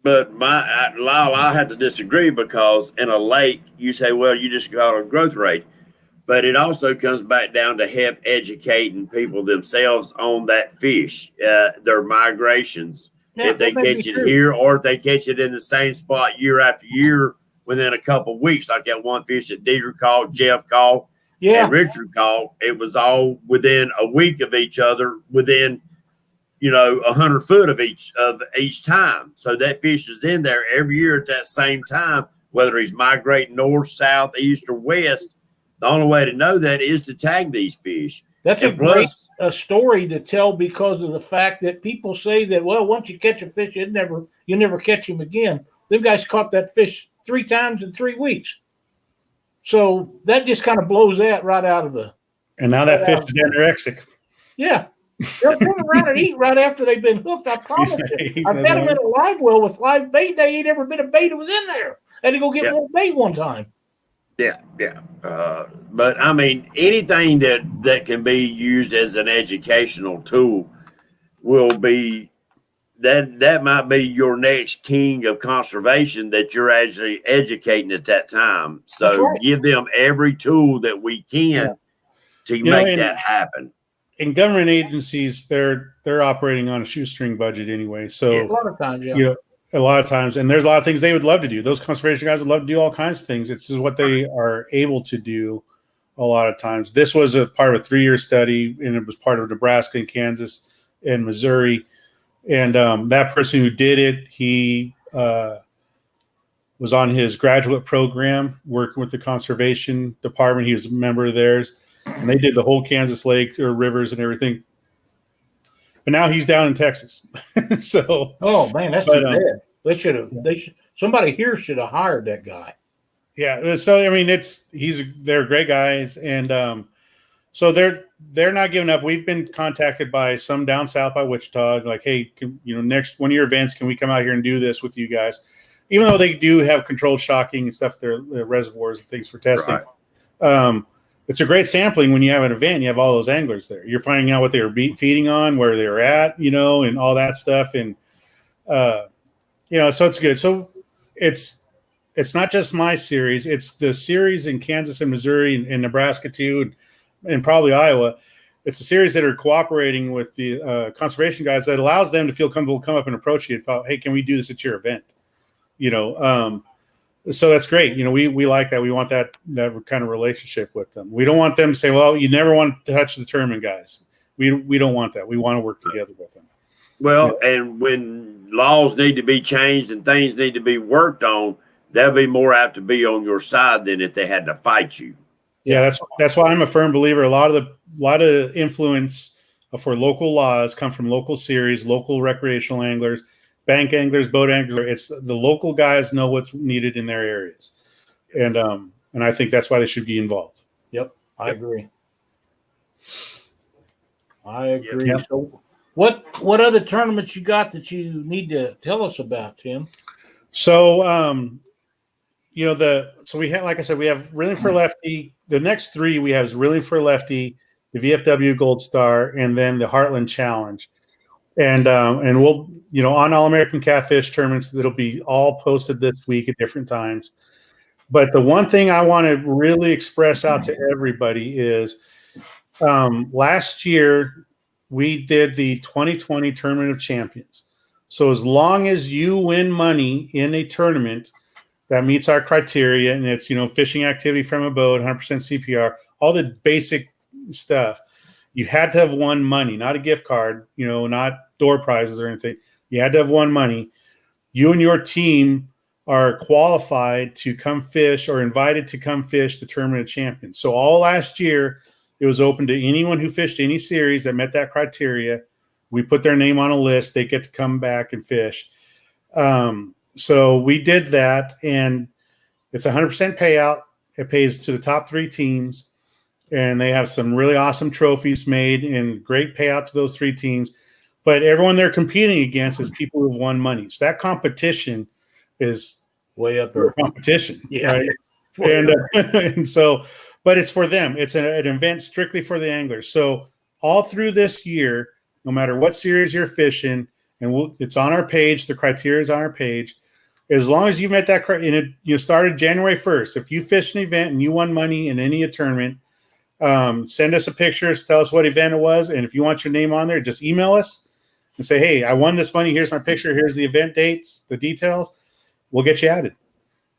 But Lyle, I have to disagree, because in a lake, you say, well, you just got a growth rate. But it also comes back down to help educating people themselves on that fish, their migrations. Yeah, if they catch it here, or if they catch it in the same spot year after year within a couple of weeks, like that one fish that Deidre caught, Jeff caught, and Richard caught, it was all within a week of each other, within 100 foot of each time. So that fish is in there every year at that same time, whether he's migrating north, south, east, or west. The only way to know that is to tag these fish. That's a great story to tell, because of the fact that people say that, well, once you catch a fish, you never catch him again. Them guys caught that fish 3 times in 3 weeks. So that just kind of blows that right out of the. And now that fish is anorexic. Yeah. They'll turn around and eat right after they've been hooked. I promise you. I've had them in a live well with live bait. They ain't ever been a bait that was in there. I had to go get more bait one time. Yeah. But I mean, anything that can be used as an educational tool will be that might be your next king of conservation that you're actually educating at that time. So give them every tool that we can to make that happen. In government agencies, they're operating on a shoestring budget anyway. So a lot of times, a lot of times, and there's a lot of things they would love to do. Those conservation guys would love to do all kinds of things. It's just what they are able to do a lot of times. This was a part of a 3-year study, and it was part of Nebraska and Kansas and Missouri. And that person who did it, he was on his graduate program working with the conservation department. He was a member of theirs, and they did the whole Kansas lake or rivers and everything. But now he's down in Texas. So, oh man, that's too bad. Somebody here should have hired that guy. Yeah. So I mean, they're great guys, and so they're not giving up. We've been contacted by some down south by Wichita, like, hey, next one of your events, can we come out here and do this with you guys? Even though they do have controlled shocking and stuff, their reservoirs and things for testing. Right. It's a great sampling when you have an event. You have all those anglers there. You're finding out what they were feeding on, where they were at, and all that stuff. And so it's good. So it's it's not just my series. It's the series in Kansas and Missouri and Nebraska too, and probably Iowa. It's a series that are cooperating with the conservation guys that allows them to feel comfortable to come up and approach you about, hey, can we do this at your event? So that's great. We like that. We want that kind of relationship with them. We don't want them to say, well, you never want to touch the tournament guys. We don't want that. We want to work together with them. Well, and when laws need to be changed and things need to be worked on, they'll be more apt to be on your side than if they had to fight you. Yeah, that's why I'm a firm believer. A lot of influence for local laws come from local series, local recreational anglers, bank anglers, boat anglers. It's the local guys know what's needed in their areas, and I think that's why they should be involved. Yep, I agree. Yep. So, what other tournaments you got that you need to tell us about, Tim? So, so we have, like I said, we have Reeling for Lefty. The next three we have is Reeling for Lefty, the VFW Gold Star, and then the Heartland Challenge. And we'll, on All American Catfish tournaments, it'll be all posted this week at different times. But the one thing I want to really express out to everybody is last year we did the 2020 Tournament of Champions. So as long as you win money in a tournament that meets our criteria, and it's, fishing activity from a boat, 100% CPR, all the basic stuff, you had to have won money, not a gift card, not door prizes or anything. You had to have won money. You and your team are qualified to come fish or invited to come fish the Tournament of Champions. So all last year, it was open to anyone who fished any series that met that criteria. We put their name on a list. They get to come back and fish. So we did that, and it's 100% payout. It pays to the top 3 teams, and they have some really awesome trophies made and great payout to those 3 teams. But everyone they're competing against is people who've won money. So that competition is way up there. Competition, yeah. Right? And so, but it's for them. It's an event strictly for the anglers. So all through this year, no matter what series you're fishing, and it's on our page. The criteria is on our page. As long as you met that, and you started January 1st. If you fished an event and you won money in any tournament, send us a picture. Tell us what event it was, and if you want your name on there, just email us and say, "Hey, I won this money. Here's my picture. Here's the event dates, the details." We'll get you added,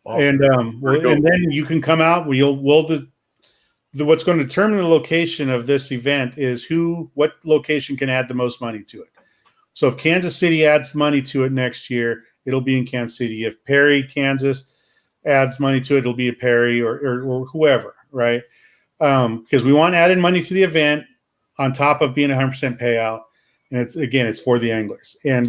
awesome. And then you can come out. What's going to determine the location of this event is what location can add the most money to it. So if Kansas City adds money to it next year, it'll be in Kansas City. If Perry, Kansas adds money to it, it'll be a Perry or whoever, right? Because we want added money to the event on top of being 100% payout. And it's for the anglers. And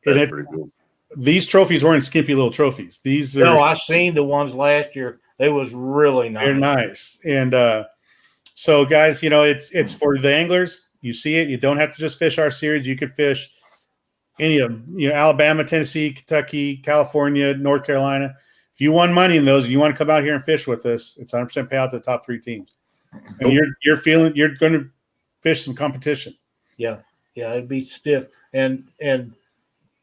pretty cool. These trophies weren't skimpy little trophies. I seen the ones last year. They was really nice. They're nice. And so guys, it's for the anglers. You see it. You don't have to just fish our series. You could fish any of them, Alabama, Tennessee, Kentucky, California, North Carolina. If you won money in those, and you want to come out here and fish with us, it's 100% payout to the top 3 teams. And you're going to fish some competition. Yeah, it'd be stiff. And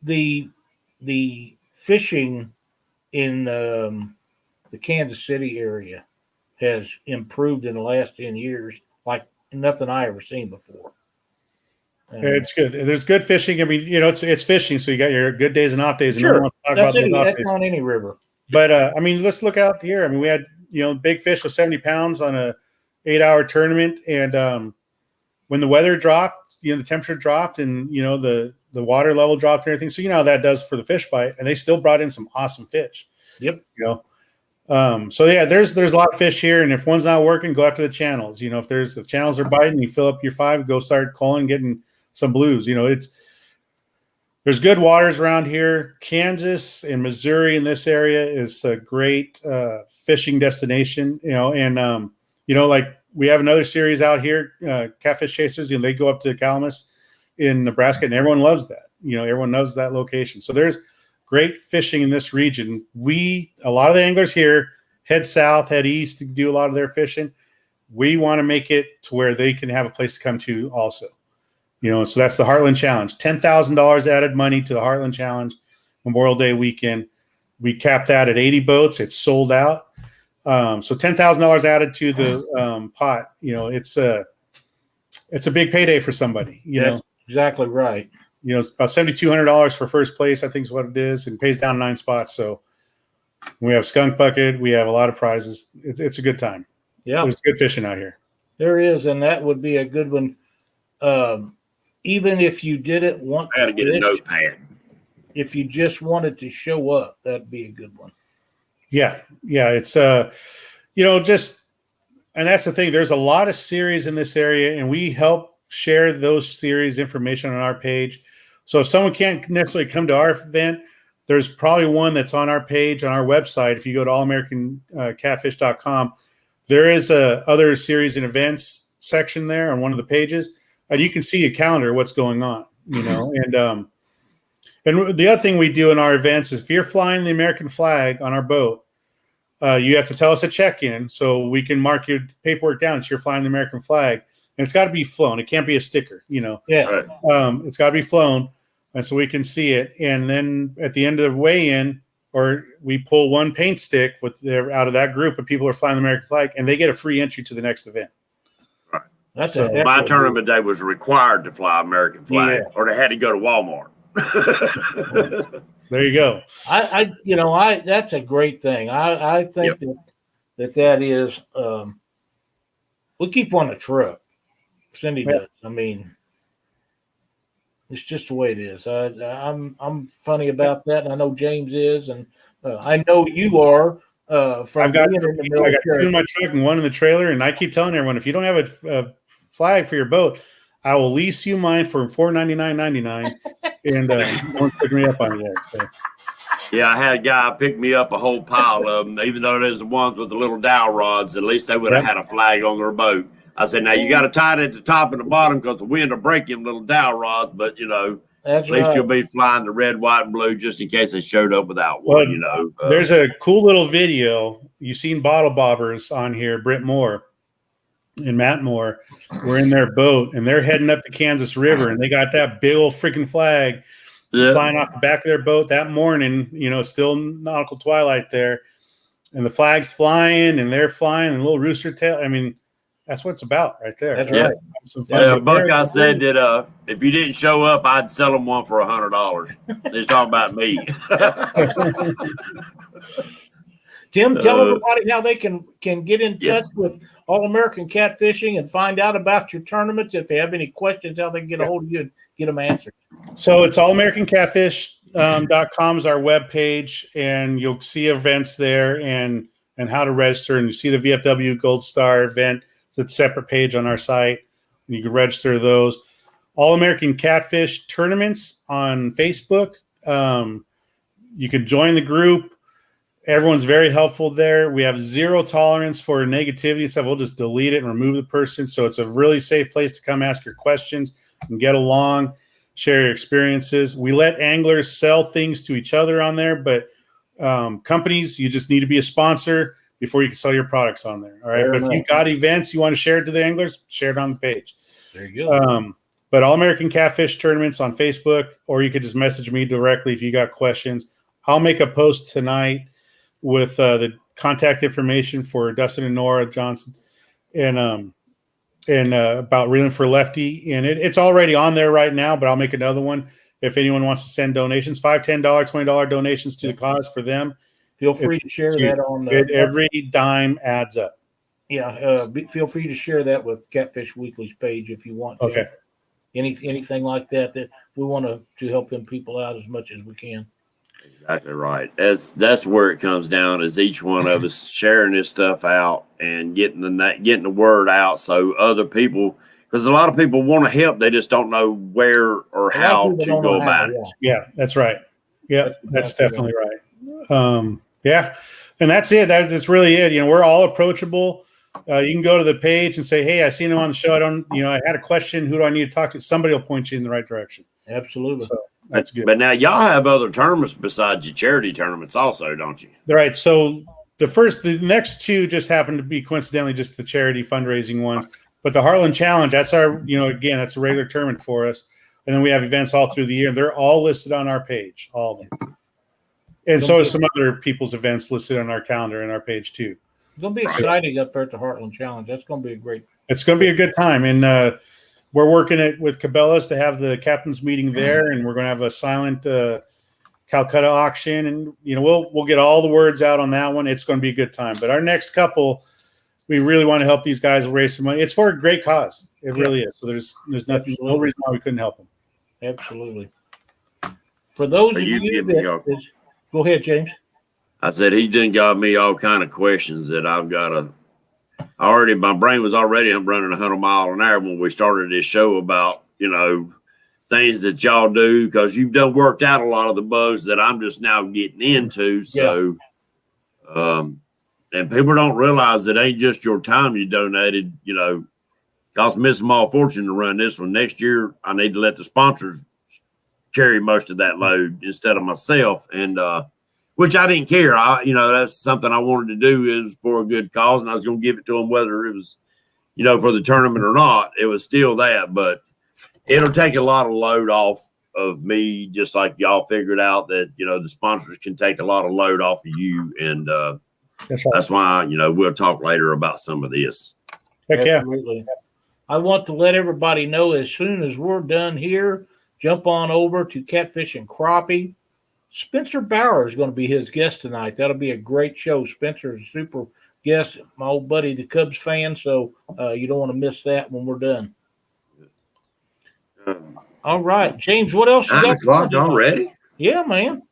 the fishing in the Kansas City area has improved in the last 10 years like nothing I ever seen before. It's good. There's good fishing. I mean, it's fishing, so you got your good days and off days. And sure, that's on any river. But I mean, let's look out here. I mean, we had big fish with 70 pounds on a 8-hour tournament, and when the weather dropped, the temperature dropped, and the water level dropped and everything. So how that does for the fish bite, and they still brought in some awesome fish. Yep. So yeah, there's a lot of fish here, and if one's not working, go after the channels. If the channels are biting, you fill up your 5, go start calling, getting some blues. There's good waters around here. Kansas and Missouri in this area is a great fishing destination. Like we have another series out here, Catfish Chasers. They go up to Calamus in Nebraska, and everyone loves that. Everyone knows that location. So there's great fishing in this region. A lot of the anglers here head south, head east to do a lot of their fishing. We want to make it to where they can have a place to come to also. So that's the Heartland Challenge. $10,000 added money to the Heartland Challenge Memorial Day weekend. We capped that at 80 boats. It's sold out. So $10,000 added to the pot. You know, it's a big payday for somebody. That's exactly right. You know, it's about $7,200 for first place, I think is what it is, and pays down 9 spots. So we have skunk bucket. We have a lot of prizes. It's a good time. Yeah, there's good fishing out here. There is, and that would be a good one. Even if you didn't want to get a notepad. If you just wanted to show up, that'd be a good one. Yeah. It's you know, just, and that's the thing. There's a lot of series in this area, and we help share those series information on our page. So if someone can't necessarily come to our event, there's probably one that's on our page on our website. If you go to allamericancatfish.com, there is a other series and events section there on one of the pages, and you can see a calendar of what's going on. You know, and the other thing we do in our events is if you're flying the American flag on our boat, you have to tell us a check-in so we can mark your paperwork down that you're flying the American flag. And it's got to be flown. It can't be a sticker, you know. Yeah. It's got to be flown, and so we can see it. And then at the end of the weigh-in, or we pull one paint stick out of that group of people who are flying the American flag, and they get a free entry to the next event. Right. That's my tournament day was required to fly American flag, or they had to go to Walmart. There you go. That's a great thing. I think that is we keep on the truck. Cindy does. I mean, it's just the way it is. I'm funny about that, and I know James is, and I know you are. From being in the military. I got 2 in my truck and 1 in the trailer, and I keep telling everyone, if you don't have a flag for your boat, I will lease you mine for $499.99, and won't pick me up on it yet. So. Yeah, I had a guy pick me up a whole pile of them, even though there's the ones with the little dowel rods. At least they would have had a flag on their boat. I said, now you got to tie it at the top and the bottom because the wind will break them little dowel rods. But, you know, at least you'll be flying the red, white, and blue just in case they showed up without one, you know. There's a cool little video. You've seen Bottle Bobbers on here, Britt Moore and Matt Moore. We're in their boat, and they're heading up the Kansas River, and they got that big old freaking flag flying off the back of their boat that morning, you know, still nautical twilight there. And the flag's flying, and they're flying, and a little rooster tail. I mean, that's what it's about right there. That's right. Buckeye said that if you didn't show up, I'd sell them one for $100. They're talking about me. Tim, tell everybody how they can get in touch with All American Catfishing and find out about your tournaments. If they have any questions, how they can get a hold of you and get them answered. So it's allamericancatfish.com is our webpage, and you'll see events there and how to register. And you see the VFW Gold Star event. It's a separate page on our site. And you can register those. All American Catfish tournaments on Facebook. You can join the group. Everyone's very helpful there. We have 0 tolerance for negativity and stuff. We'll just delete it and remove the person. So it's a really safe place to come ask your questions and get along, share your experiences. We let anglers sell things to each other on there, but companies, you just need to be a sponsor before you can sell your products on there. All right. But if you got events you want to share it to the anglers, share it on the page. There you go. But All American Catfish tournaments on Facebook, or you could just message me directly if you got questions. I'll make a post tonight with the contact information for Dustin and Nora Johnson and about Reeling for Lefty. And it's already on there right now, but I'll make another one if anyone wants to send donations, $5, $10, $20 donations to the cause for them. Feel free to share that on every dime adds up. Yeah. Feel free to share that with Catfish Weekly's page if you want to. Okay. Anything like that we want to help them people out as much as we can. Exactly right. That's where it comes down, is each one of us sharing this stuff out and getting the word out so other people, because a lot of people want to help, they just don't know where or how to go about it. Yeah, that's right. Yeah, that's definitely right. Yeah, and that's it. That's really it. You know, we're all approachable. You can go to the page and say, "Hey, I seen him on the show. I had a question. Who do I need to talk to?" Somebody will point you in the right direction. Absolutely. So that's good. But now y'all have other tournaments besides your charity tournaments also, don't you? Right. So the next 2 just happen to be coincidentally just the charity fundraising ones. But the Heartland Challenge, that's our, again, that's a regular tournament for us. And then we have events all through the year. They're all listed on our page, all of them. And so is some other people's events listed on our calendar and our page too. It's going to be exciting up there at the Heartland Challenge. That's going to be a great. It's going to be a good time. And we're working it with Cabela's to have the captain's meeting there. And we're going to have a silent Calcutta auction. And, we'll get all the words out on that one. It's going to be a good time. But our next couple, we really want to help these guys raise some money. It's for a great cause. It really is. So there's nothing, no reason why we couldn't help them. Absolutely. For those of you that go ahead, James. I said he's done got me all kind of questions that I've got to. My brain was already running 100 miles an hour when we started this show about things that y'all do, because you've done worked out a lot of the bugs that I'm just now getting into. So, and people don't realize it ain't just your time you donated. Cost me a small fortune to run this one. Next year, I need to let the sponsors carry most of that load instead of myself, and which I didn't care. That's something I wanted to do is for a good cause, and I was going to give it to them whether it was, for the tournament or not. It was still that, but it'll take a lot of load off of me, just like y'all figured out that the sponsors can take a lot of load off of you, and that's why we'll talk later about some of this. Heck yeah. Absolutely. I want to let everybody know as soon as we're done here, jump on over to Catfish and Crappie. Spencer Bauer is going to be his guest tonight. That'll be a great show. Spencer is a super guest, my old buddy, the Cubs fan, so you don't want to miss that when we're done. All right, James, what else you got? Already? Yeah, man.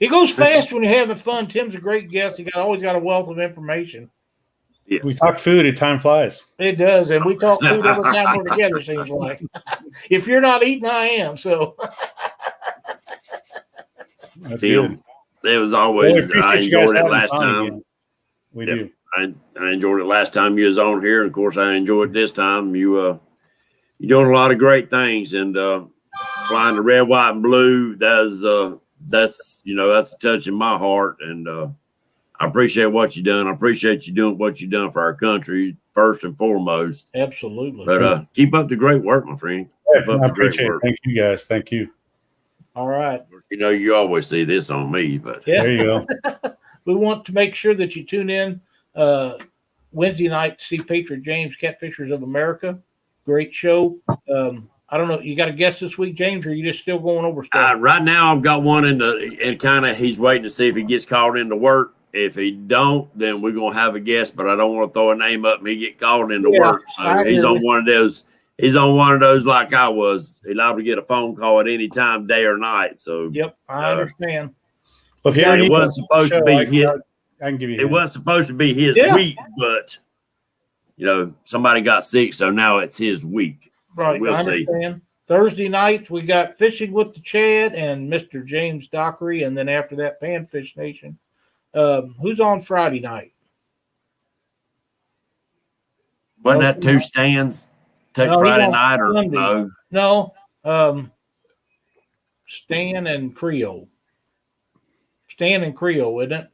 It goes fast when you're having fun. Tim's a great guest. He always got a wealth of information. Yes. We talk food, and time flies. It does, and we talk food every time we're together, seems like. If you're not eating, I am, so. That's Tim, it was always, I enjoyed it last time. Again. We do. I enjoyed it last time you was on here, and of course I enjoyed this time. You're doing a lot of great things, and flying the red, white, and blue, that's touching my heart, and I appreciate what you've done. I appreciate you doing what you've done for our country, first and foremost. Absolutely. But keep up the great work, my friend. Keep up I appreciate it. Thank you, guys. Thank you. All right. You always see this on me, but there you go. We want to make sure that you tune in Wednesday night to see Patriot James, Catfishers of America. Great show. I don't know. You got a guest this week, James, or are you just still going over stuff? Right now, I've got one he's waiting to see if he gets called into work. If he don't, then we're going to have a guest, but I don't want to throw a name up and he get called into work. So he's on one of those. He's on one of those like I was. He's allowed to get a phone call at any time, day or night. So yep, I understand. Well, it wasn't supposed to be his. I can give you. It wasn't supposed to be his week, but somebody got sick, so now it's his week. Right, so we'll I understand. See. Thursday night we got Fishing with the Chad and Mr. James Dockery, and then after that, Panfish Nation. Who's on Friday night? Wasn't that two stands? Take Friday night or Sunday. No? Stan and Creole. Stan and Creole, isn't it?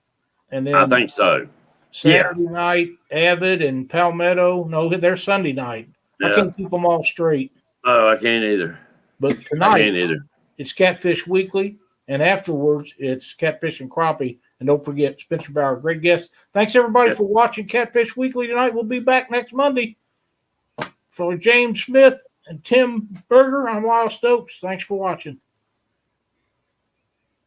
And then I think so. Saturday night, Avid and Palmetto. No, they're Sunday night. Yeah. I can't keep them all straight. Oh, I can't either. But tonight, I can't either. It's Catfish Weekly, and afterwards, it's Catfish and Crappie. And don't forget, Spencer Bauer, great guest. Thanks, everybody, for watching Catfish Weekly tonight. We'll be back next Monday. For James Smith and Tim Berger, I'm Lyle Stokes. Thanks for watching.